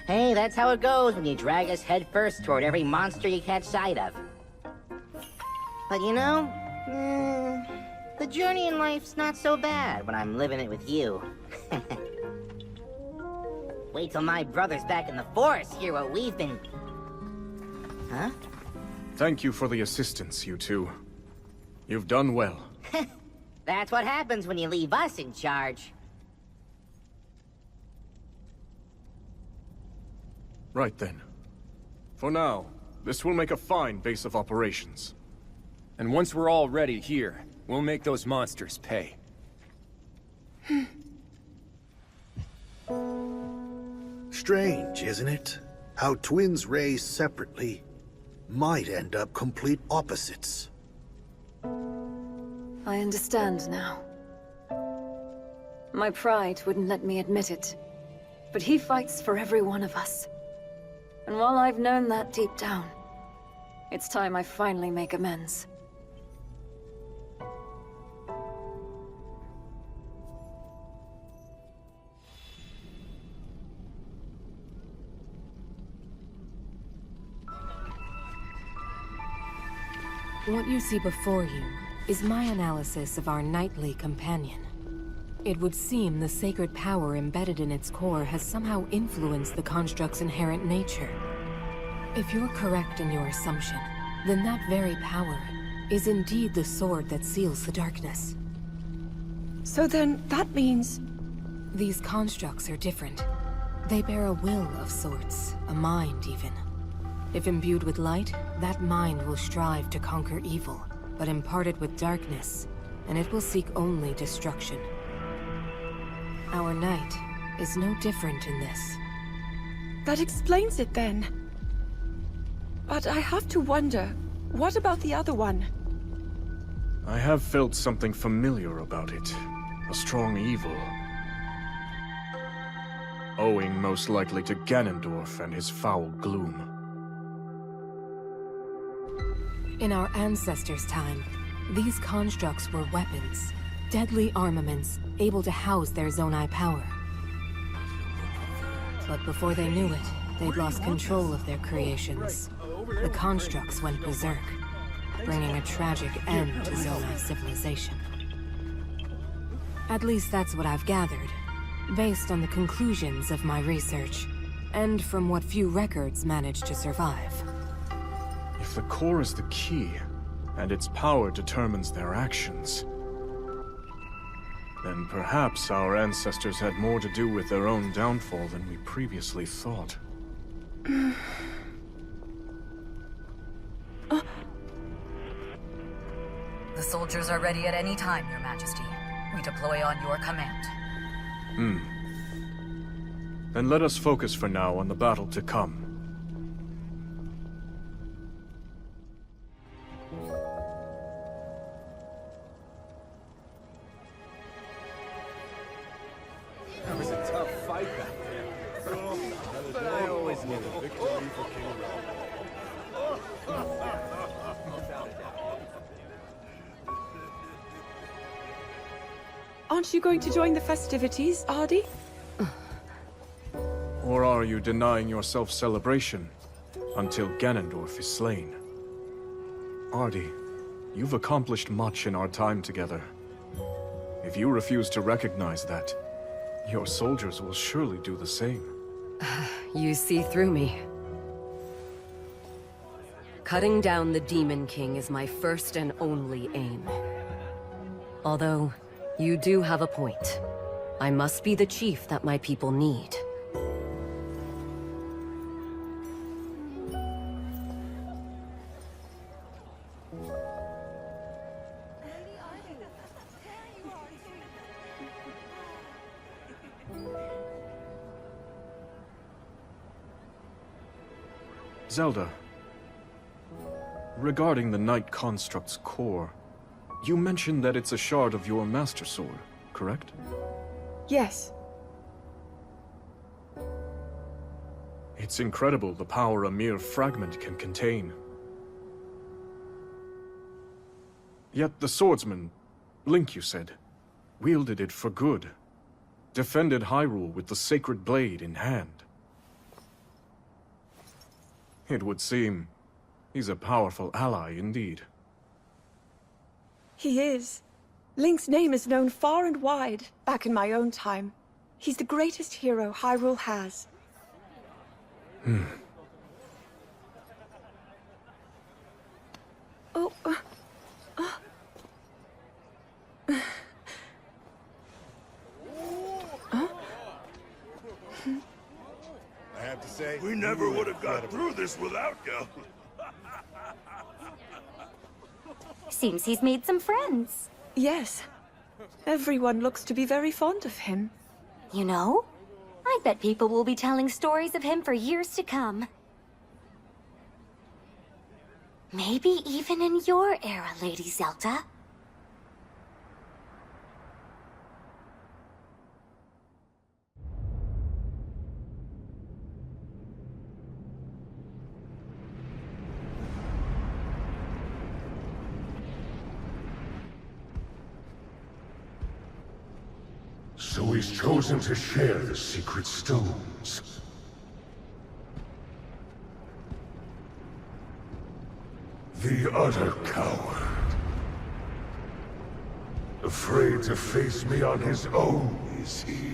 Hey, that's how it goes when you drag us headfirst toward every monster you catch sight of. But you know, the journey in life's not so bad when I'm living it with you. Wait till my brother's back in the forest, hear what we've been... Huh? Thank you for the assistance, you two. You've done well. That's what happens when you leave us in charge. Right then. For now, this will make a fine base of operations. And once we're all ready here, we'll make those monsters pay. Strange, isn't it? How twins raised separately might end up complete opposites. I understand now. My pride wouldn't let me admit it, but he fights for every one of us. And while I've known that deep down, it's time I finally make amends. What you see before you is my analysis of our knightly companion. It would seem the sacred power embedded in its core has somehow influenced the construct's inherent nature. If you're correct in your assumption, then that very power is indeed the sword that seals the darkness. So then, that means... These constructs are different. They bear a will of sorts, a mind even. If imbued with light, that mind will strive to conquer evil, but imparted with darkness, and it will seek only destruction. Our knight is no different in this. That explains it then. But I have to wonder, what about the other one? I have felt something familiar about it. A strong evil. Owing most likely to Ganondorf and his foul gloom. In our ancestors' time, these constructs were weapons, deadly armaments, able to house their Zonai power. But before they knew it, they'd lost control of their creations. The constructs went berserk, bringing a tragic end to Zonai civilization. At least that's what I've gathered, based on the conclusions of my research, and from what few records managed to survive. If the core is the key, and its power determines their actions, then perhaps our ancestors had more to do with their own downfall than we previously thought. The soldiers are ready at any time, Your Majesty. We deploy on your command. Then let us focus for now on the battle to come. That was a tough fight back there. But I always knew the victory for King Aren't you going to join the festivities, Ardi? Or are you denying yourself celebration until Ganondorf is slain? Ardi, you've accomplished much in our time together. If you refuse to recognize that, your soldiers will surely do the same. You see through me. Cutting down the Demon King is my first and only aim. Although, you do have a point. I must be the chief that my people need. Zelda, regarding the Knight Construct's core, you mentioned that it's a shard of your Master Sword, correct? Yes. It's incredible the power a mere fragment can contain. Yet the swordsman, Link you said, wielded it for good. Defended Hyrule with the sacred blade in hand. It would seem he's a powerful ally indeed. He is. Link's name is known far and wide, back in my own time. He's the greatest hero Hyrule has. Oh, I have to say, We never would have got through this without you. Seems he's made some friends. yes. Everyone looks to be very fond of him. You know, I bet people will be telling stories of him for years to come. Maybe even in your era, Lady Zelda. So he's chosen to share the secret stones. The utter coward. Afraid to face me on his own, is he?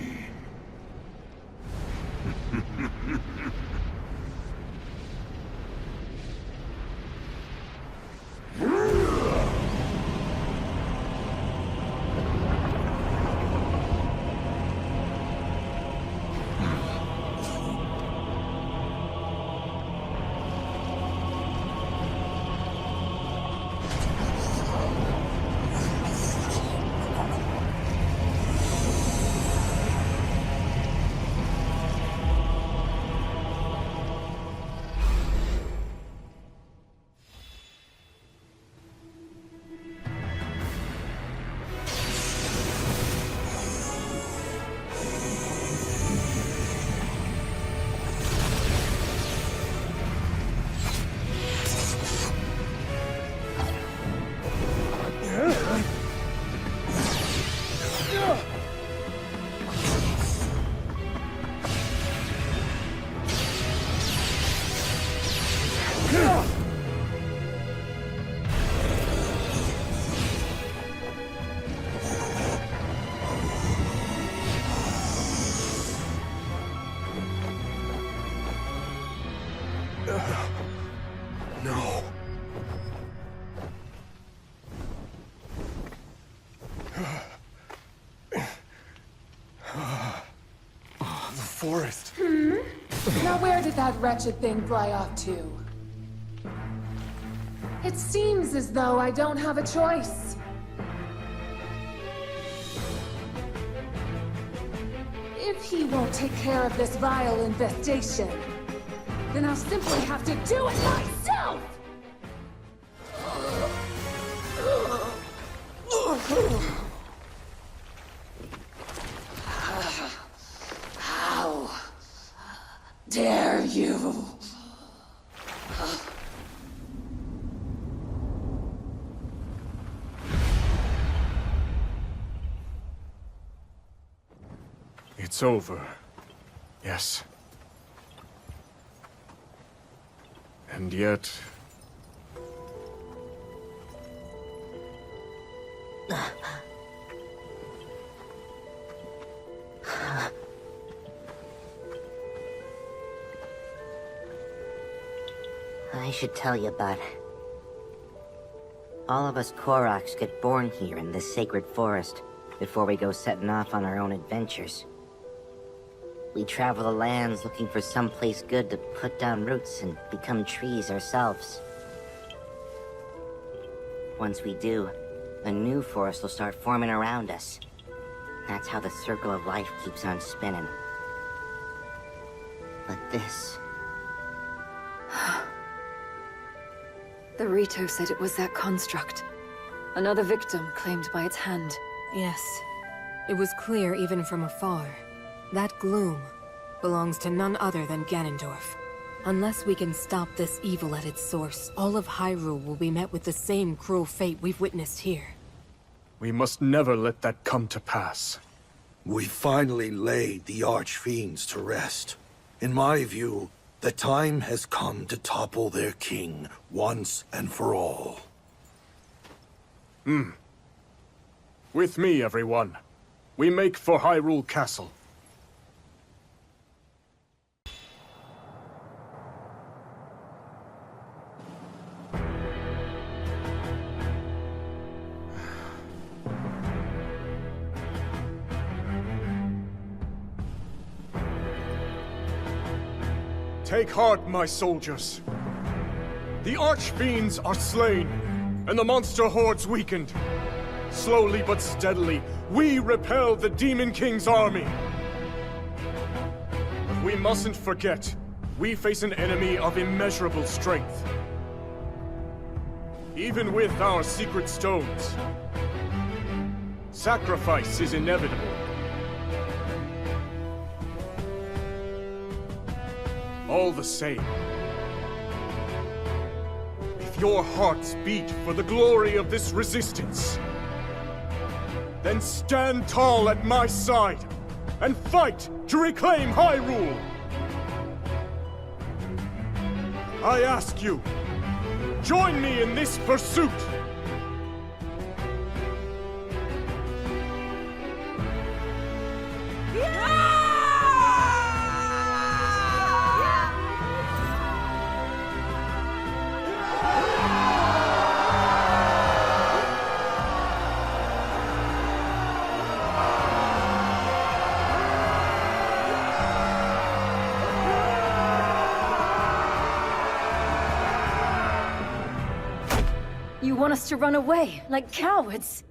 No. The forest. Now where did that wretched thing fly off to? It seems as though I don't have a choice. If he won't take care of this vile infestation, then I'll simply have to do it myself! How dare you? It's over. Yes. And yet... I should tell you, bud. All of us Koroks get born here in this sacred forest before we go setting off on our own adventures. We travel the lands looking for someplace good to put down roots and become trees ourselves. Once we do, a new forest will start forming around us. That's how the circle of life keeps on spinning. But this... The Rito said it was that construct. Another victim claimed by its hand. Yes. It was clear even from afar. That gloom, belongs to none other than Ganondorf. Unless we can stop this evil at its source, all of Hyrule will be met with the same cruel fate we've witnessed here. We must never let that come to pass. We finally laid the Archfiends to rest. In my view, the time has come to topple their king once and for all. With me, everyone. We make for Hyrule Castle. Take heart, my soldiers. The Archfiends are slain, and the monster hordes weakened. Slowly but steadily, we repel the Demon King's army. But we mustn't forget, we face an enemy of immeasurable strength. Even with our secret stones, sacrifice is inevitable. All the same, if your hearts beat for the glory of this resistance, then stand tall at my side and fight to reclaim Hyrule! I ask you, join me in this pursuit! You want us to run away, like cowards?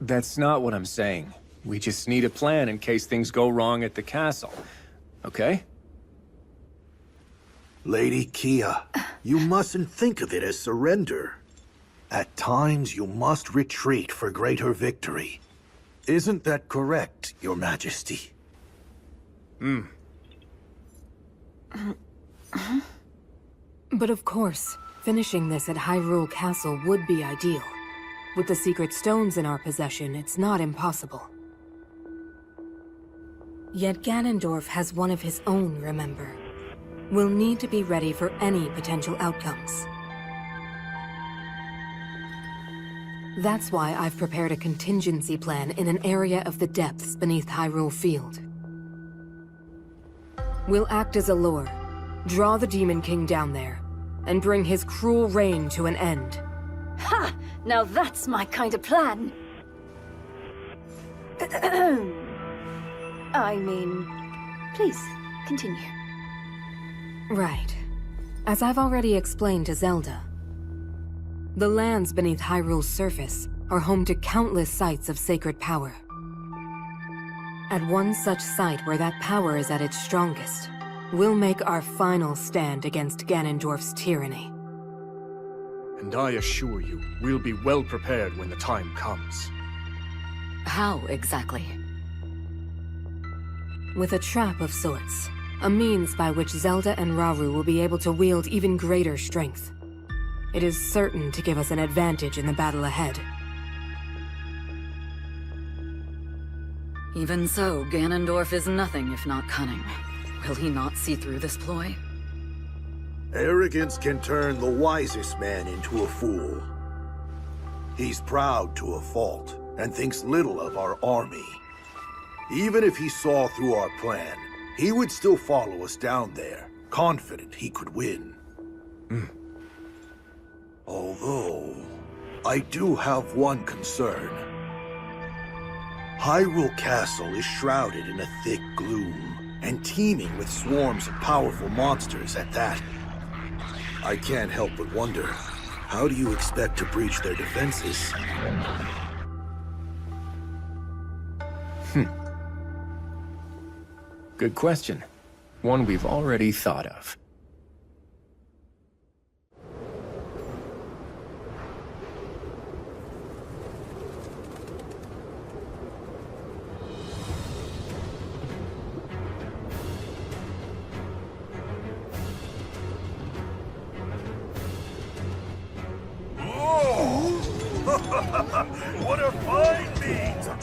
That's not what I'm saying. We just need a plan in case things go wrong at the castle. Okay? Lady Kia, you mustn't think of it as surrender. At times, you must retreat for greater victory. Isn't that correct, Your Majesty? But of course, finishing this at Hyrule Castle would be ideal. With the secret stones in our possession, it's not impossible. Yet Ganondorf has one of his own, remember. We'll need to be ready for any potential outcomes. That's why I've prepared a contingency plan in an area of the depths beneath Hyrule Field. We'll act as a lure, draw the Demon King down there, and bring his cruel reign to an end. Ha! Now that's my kind of plan! I mean, please, continue. Right. As I've already explained to Zelda, the lands beneath Hyrule's surface are home to countless sites of sacred power. At one such site where that power is at its strongest, we'll make our final stand against Ganondorf's tyranny. And I assure you, we'll be well prepared when the time comes. How exactly? With a trap of sorts. A means by which Zelda and Rauru will be able to wield even greater strength. It is certain to give us an advantage in the battle ahead. Even so, Ganondorf is nothing if not cunning. Will he not see through this ploy? Arrogance can turn the wisest man into a fool. He's proud to a fault, and thinks little of our army. Even if he saw through our plan, he would still follow us down there, confident he could win. Although, I do have one concern. Hyrule Castle is shrouded in a thick gloom, and teeming with swarms of powerful monsters at that. I can't help but wonder, how do you expect to breach their defenses? Good question. One we've already thought of.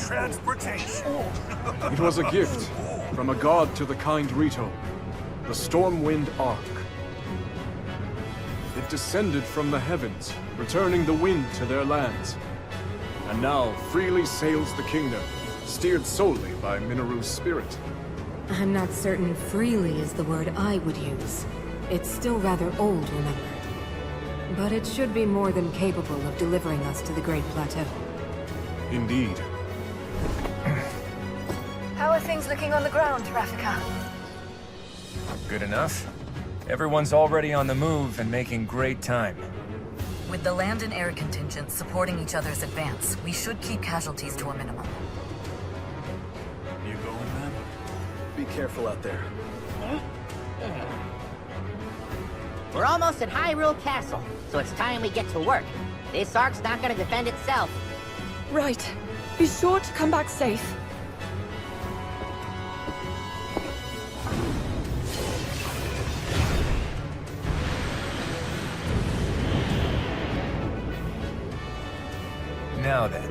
transportation. It was a gift from a god to the kind Rito, the Stormwind Ark. It descended from the heavens, returning the wind to their lands. And now freely sails the kingdom, steered solely by Mineru's spirit. I'm not certain freely is the word I would use. It's still rather old, remember. But it should be more than capable of delivering us to the Great Plateau. Indeed. How are things looking on the ground, Rafika? Good enough. Everyone's already on the move and making great time. With the land and air contingents supporting each other's advance, we should keep casualties to a minimum. You going, man? Be careful out there. We're almost at Hyrule Castle, so it's time we get to work. This ark's not gonna defend itself. Right. Be sure to come back safe. Now then.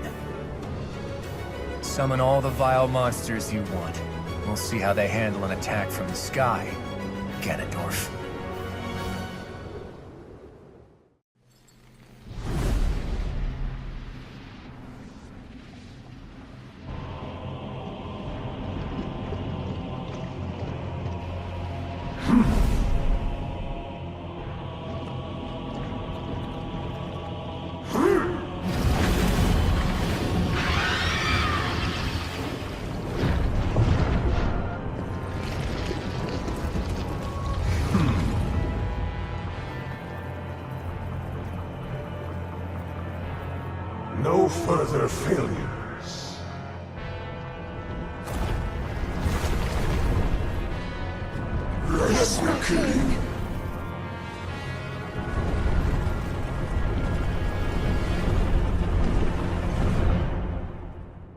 Summon all the vile monsters you want. We'll see how they handle an attack from the sky, Ganondorf. No further failures. Yes, the king.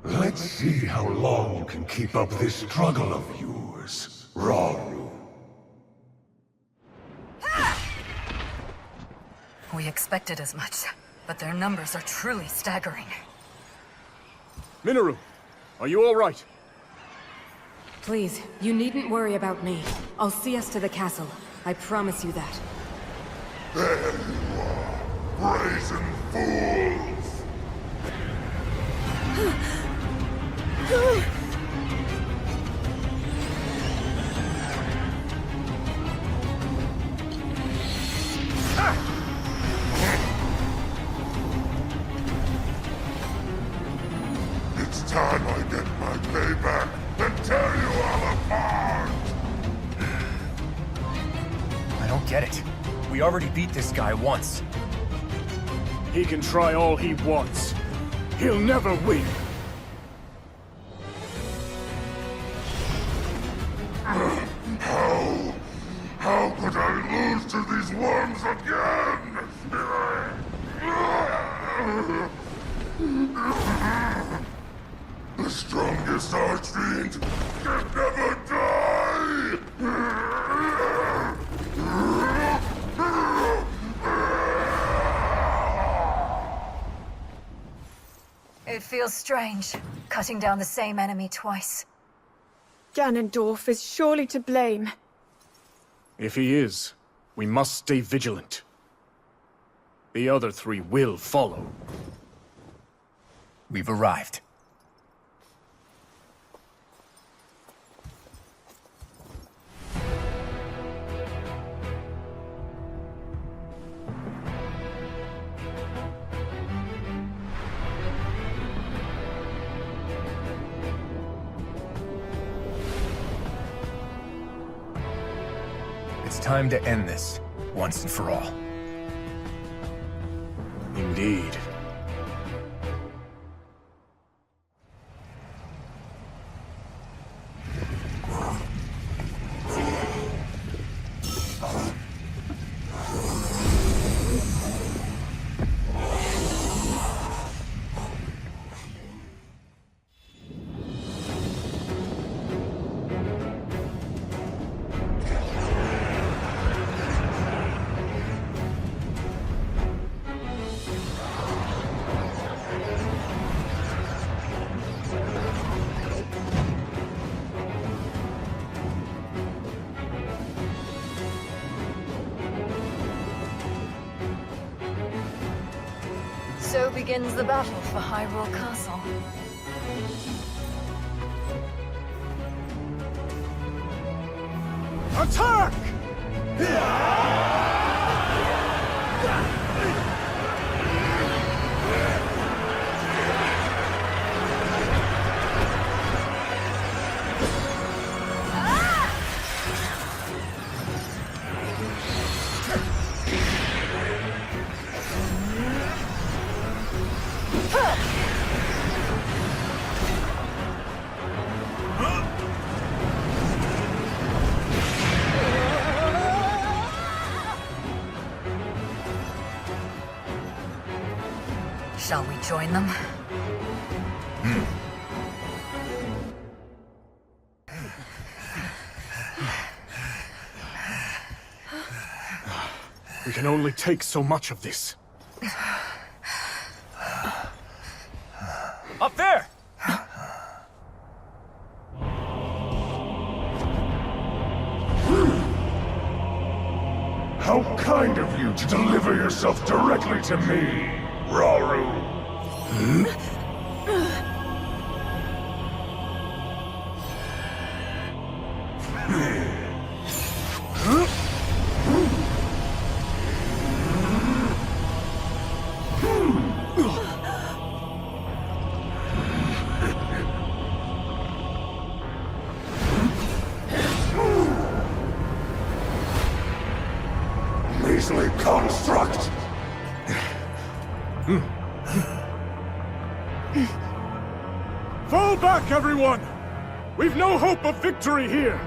Let's see how long you can keep up this struggle of yours, Rauru. We expected as much, but their numbers are truly staggering. Mineru, are you all right? Please, you needn't worry about me. I'll see us to the castle. I promise you that. There you are, brazen fools! It's time I get my payback and tear you all apart! I don't get it. We already beat this guy once. He can try all he wants. He'll never win. How could I lose to these worms again? The strongest archfiend can never die! It feels strange, cutting down the same enemy twice. Ganondorf is surely to blame. If he is, we must stay vigilant. The other three will follow. We've arrived. It's time to end this, once and for all. Indeed. begins the battle for Hyrule Castle. Attack! Shall we join them? We can only take so much of this. Up there! How kind of you to deliver yourself directly to me, Rauru. Measly construct! Fall back, everyone! We've no hope of victory here!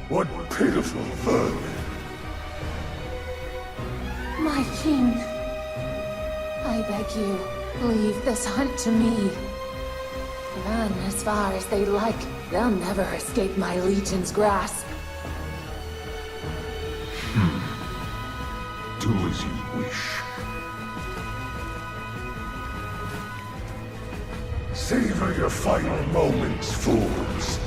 What pitiful vermin! My king, I beg you, leave this hunt to me. Run as far as they like. They'll never escape my legion's grasp. Do as you wish. Savor your final moments, fools.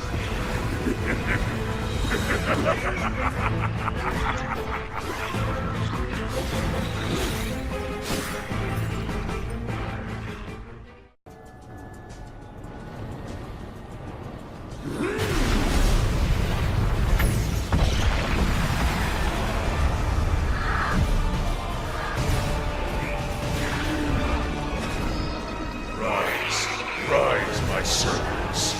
Rise, my servants.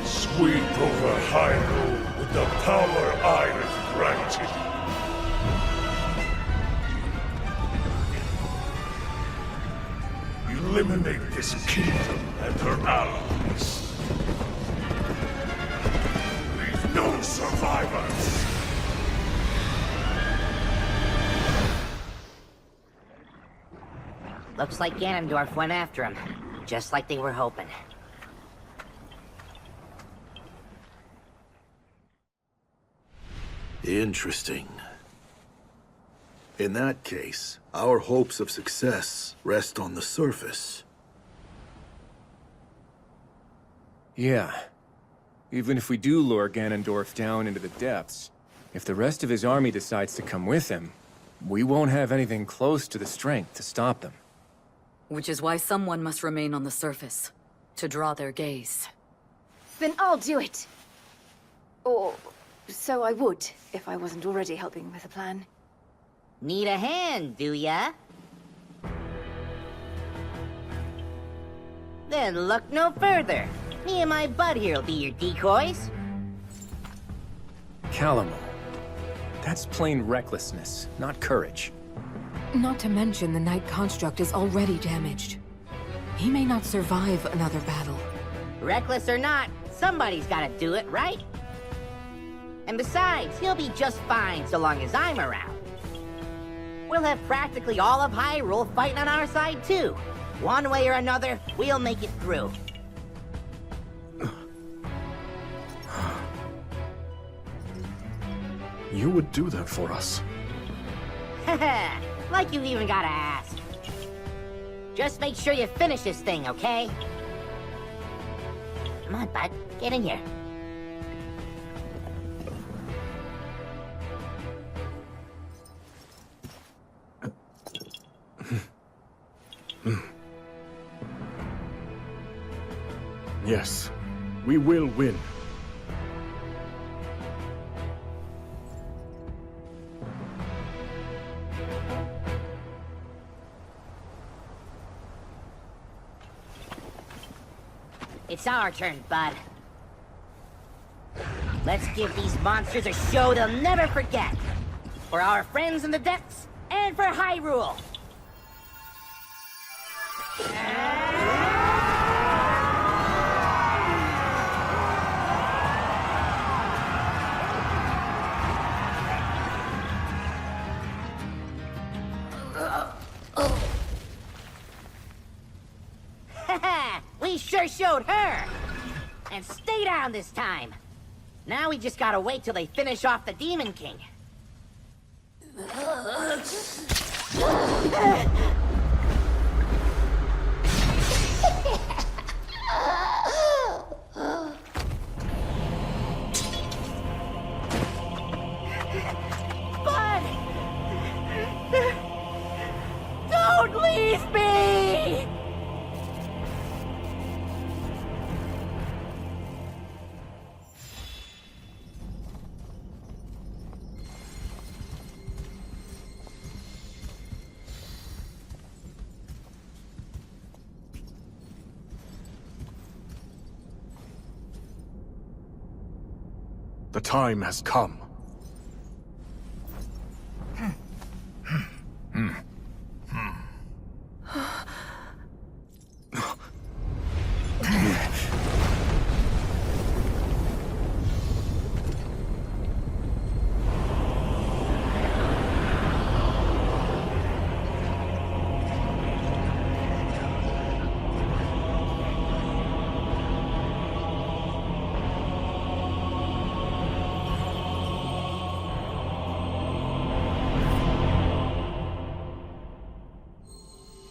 Sweep over Hyrule with the power I have granted. Eliminate this kingdom and her allies. Leave no survivors. Looks like Ganondorf went after him, just like they were hoping. Interesting. In that case, our hopes of success rest on the surface. Yeah. Even if we do lure Ganondorf down into the depths, if the rest of his army decides to come with him, we won't have anything close to the strength to stop them. Which is why someone must remain on the surface, to draw their gaze. Then I'll do it. Or so I would, if I wasn't already helping with the plan. Need a hand, do ya? Then look no further. Me and my bud here'll be your decoys. Calamo. That's plain recklessness, not courage. Not to mention the Night Construct is already damaged. He may not survive another battle. Reckless or not, somebody's gotta do it, right? And besides, he'll be just fine so long as I'm around. We'll have practically all of Hyrule fighting on our side, too. One way or another, we'll make it through. You would do that for us? Haha, like you even gotta ask. Just make sure you finish this thing, okay? Come on, bud. Get in here. Yes, we will win. It's our turn, bud. Let's give these monsters a show they'll never forget. For our friends in the depths, and for Hyrule. We sure showed her! And stay down this time! Now we just gotta wait till they finish off the Demon King. Bud! Don't leave me! The time has come.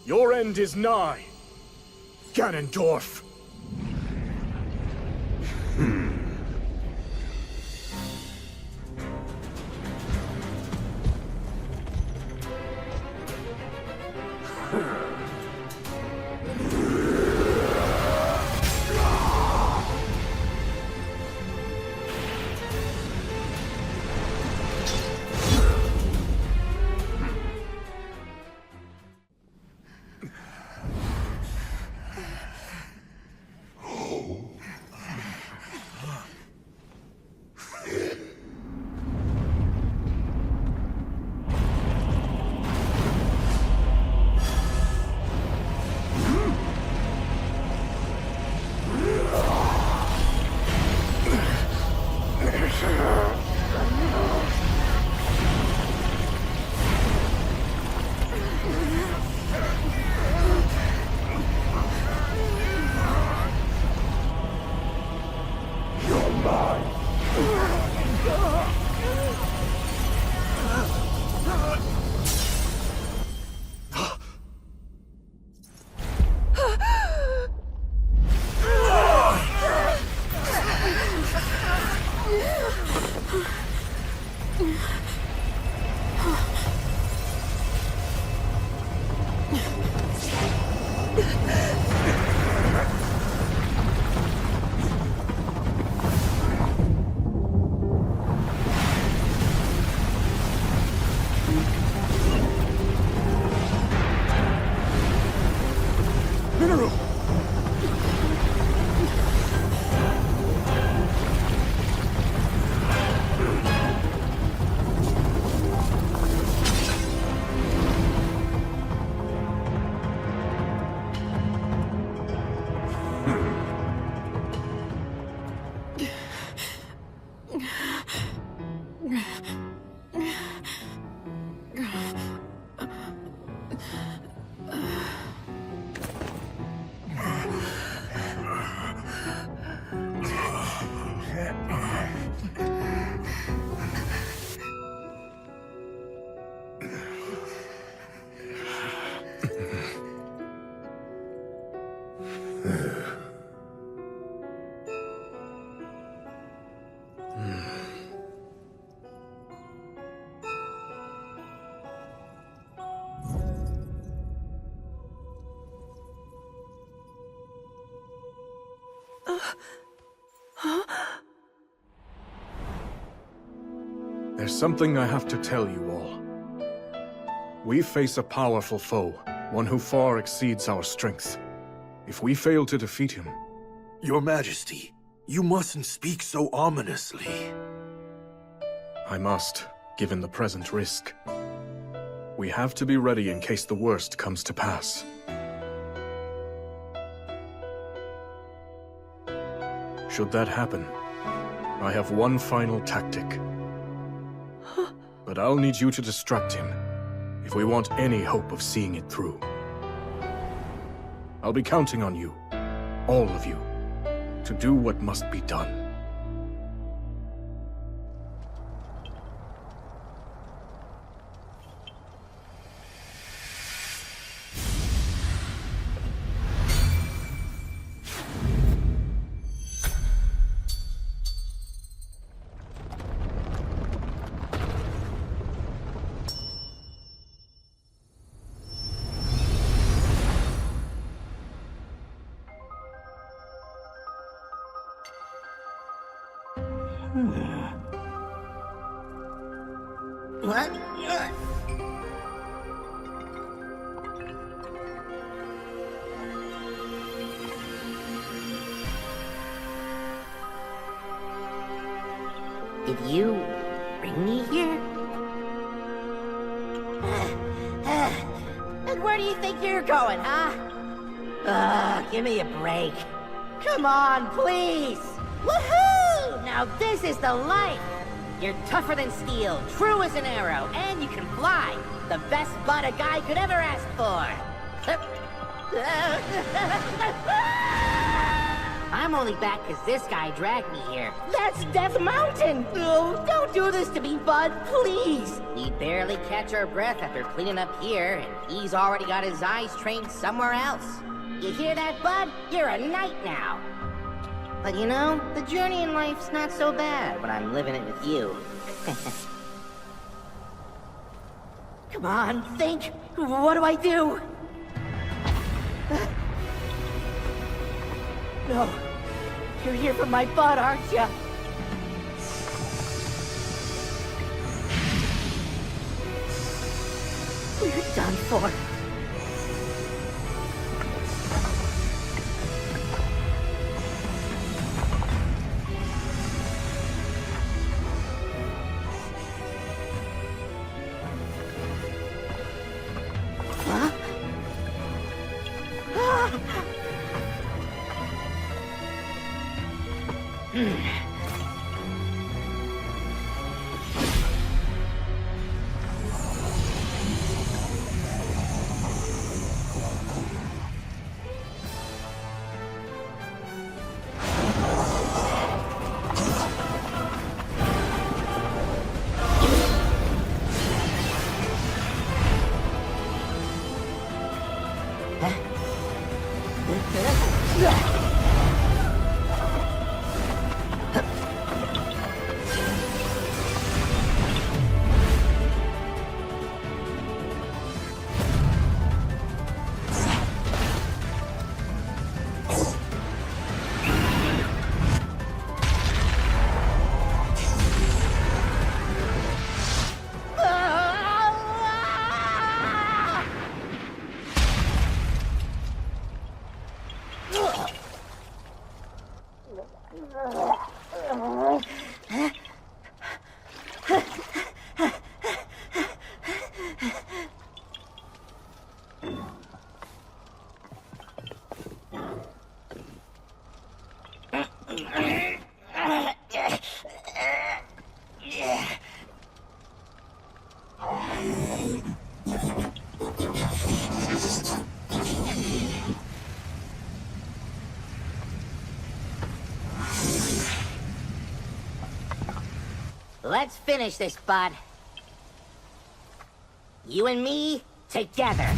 Your end is nigh, Ganondorf. There's something I have to tell you all. We face a powerful foe, one who far exceeds our strength. If we fail to defeat him... Your Majesty, you mustn't speak so ominously. I must, given the present risk. We have to be ready in case the worst comes to pass. Should that happen, I have one final tactic. But I'll need you to distract him, if we want any hope of seeing it through. I'll be counting on you, all of you, to do what must be done. What? Did you bring me here? And where do you think you're going, huh? Give me a break. Come on, please! Woohoo! Now this is the life! You're tougher than steel, true as an arrow, and you can fly! The best butt a guy could ever ask for! I'm only back because this guy dragged me here. That's Death Mountain! Oh, don't do this to me, bud, please! We barely catch our breath after cleaning up here, and he's already got his eyes trained somewhere else. You hear that, bud? You're a knight now! But you know, the journey in life's not so bad when I'm living it with you. Come on, think! What do I do? No. You're here for my butt, aren't you? We're done for. Let's finish this, bud. You and me, together.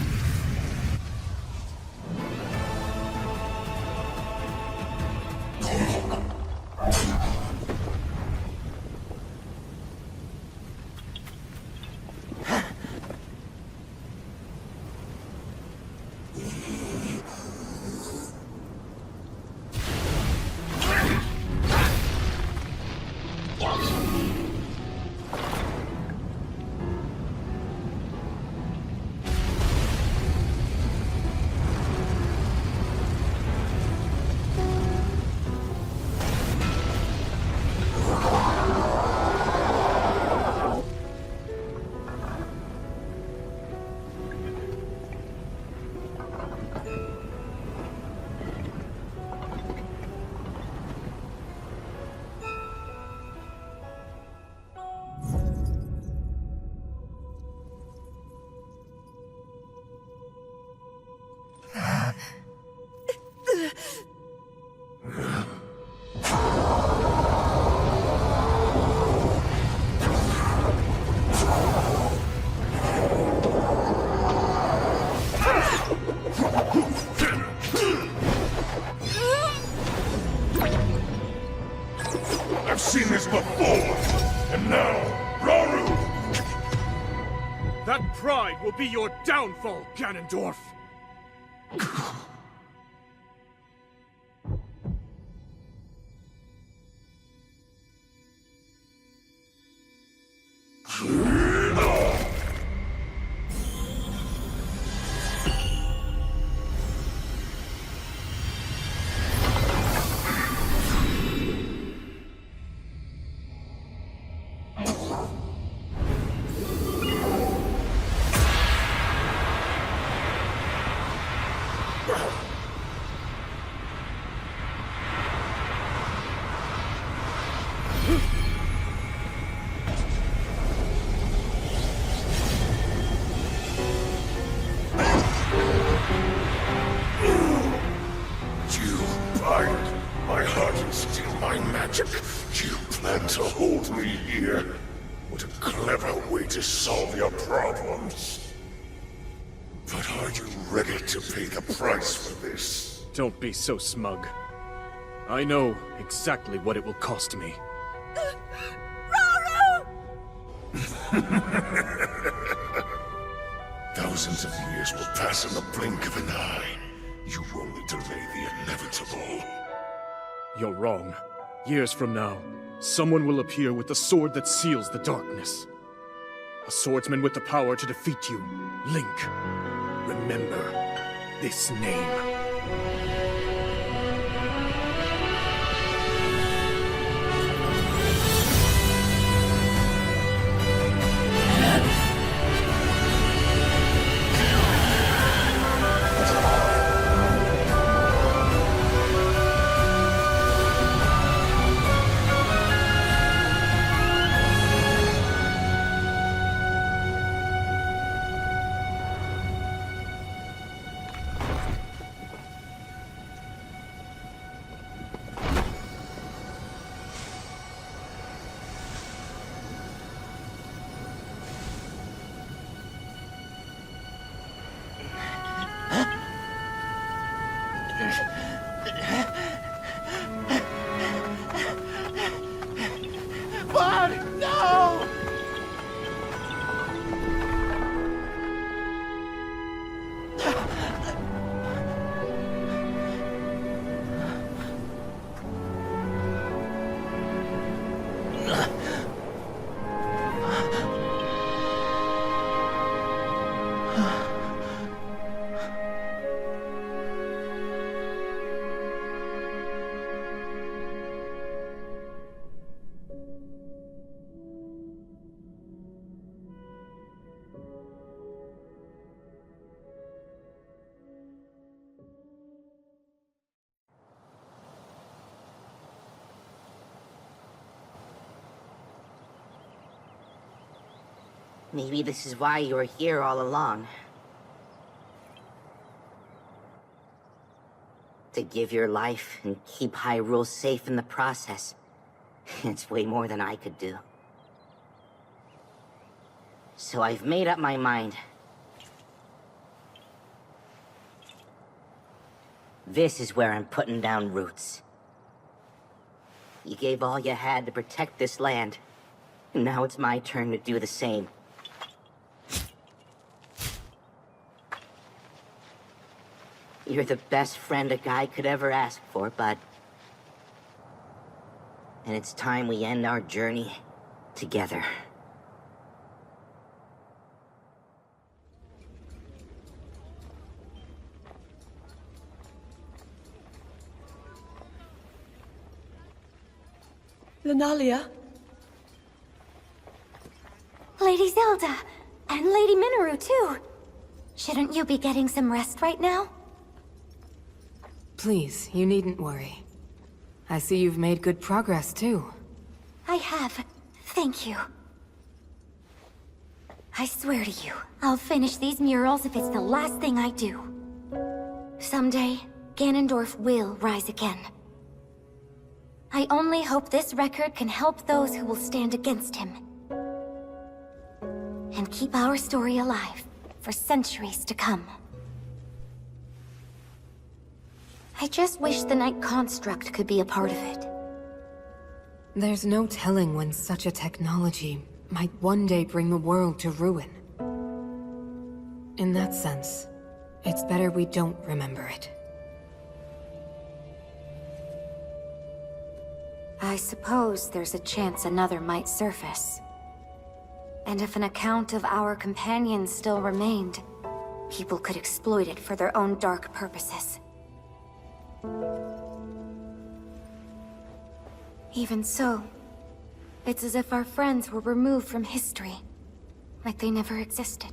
I've seen this before! And now, Rauru! That pride will be your downfall, Ganondorf! My heart and steal my magic. You plan to hold me here? What a clever way to solve your problems. But are you ready to pay the price for this? Don't be so smug. I know exactly what it will cost me. Thousands of years will pass in the blink of an eye. You only delay the inevitable. You're wrong. Years from now, someone will appear with the sword that seals the darkness. A swordsman with the power to defeat you. Link. Remember this name. Maybe this is why you were here all along. To give your life and keep Hyrule safe in the process. It's way more than I could do. So I've made up my mind. This is where I'm putting down roots. You gave all you had to protect this land. And now it's my turn to do the same. You're the best friend a guy could ever ask for, bud. And it's time we end our journey together. Lunalia? Lady Zelda! And Lady Minoru, too! Shouldn't you be getting some rest right now? Please, you needn't worry. I see you've made good progress, too. I have. Thank you. I swear to you, I'll finish these murals if it's the last thing I do. Someday, Ganondorf will rise again. I only hope this record can help those who will stand against him. And keep our story alive for centuries to come. I just wish the Night Construct could be a part of it. There's no telling when such a technology might one day bring the world to ruin. In that sense, it's better we don't remember it. I suppose there's a chance another might surface. And if an account of our companions still remained, people could exploit it for their own dark purposes. Even so, it's as if our friends were removed from history, like they never existed.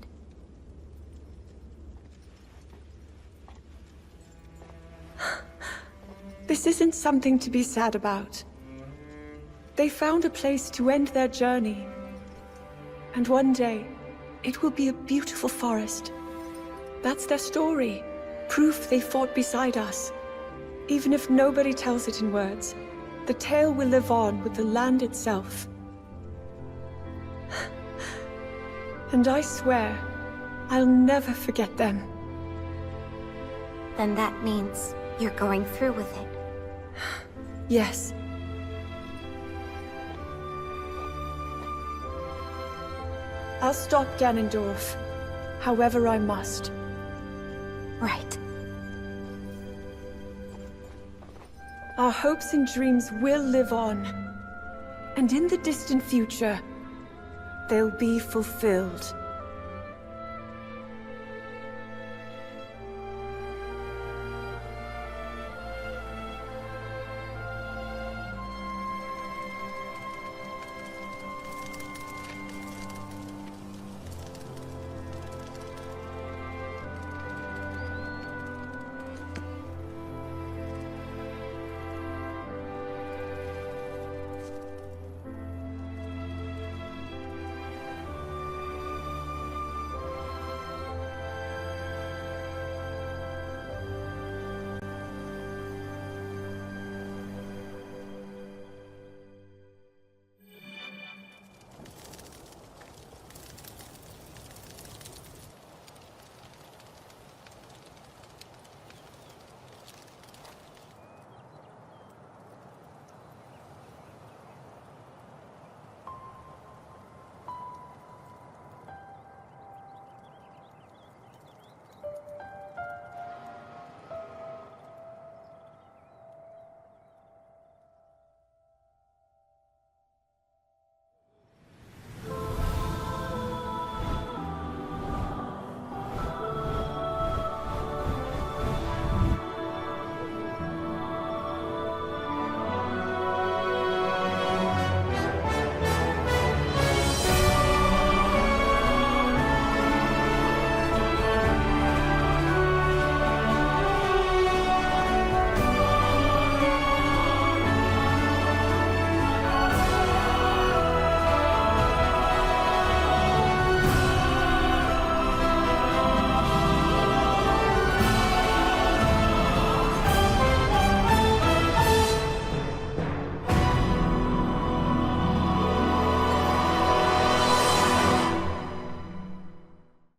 This isn't something to be sad about. They found a place to end their journey. And one day, it will be a beautiful forest. That's their story. Proof they fought beside us. Even if nobody tells it in words, the tale will live on with the land itself. And I swear, I'll never forget them. Then that means you're going through with it. Yes. I'll stop Ganondorf, however I must. Right. Our hopes and dreams will live on. And in the distant future, they'll be fulfilled.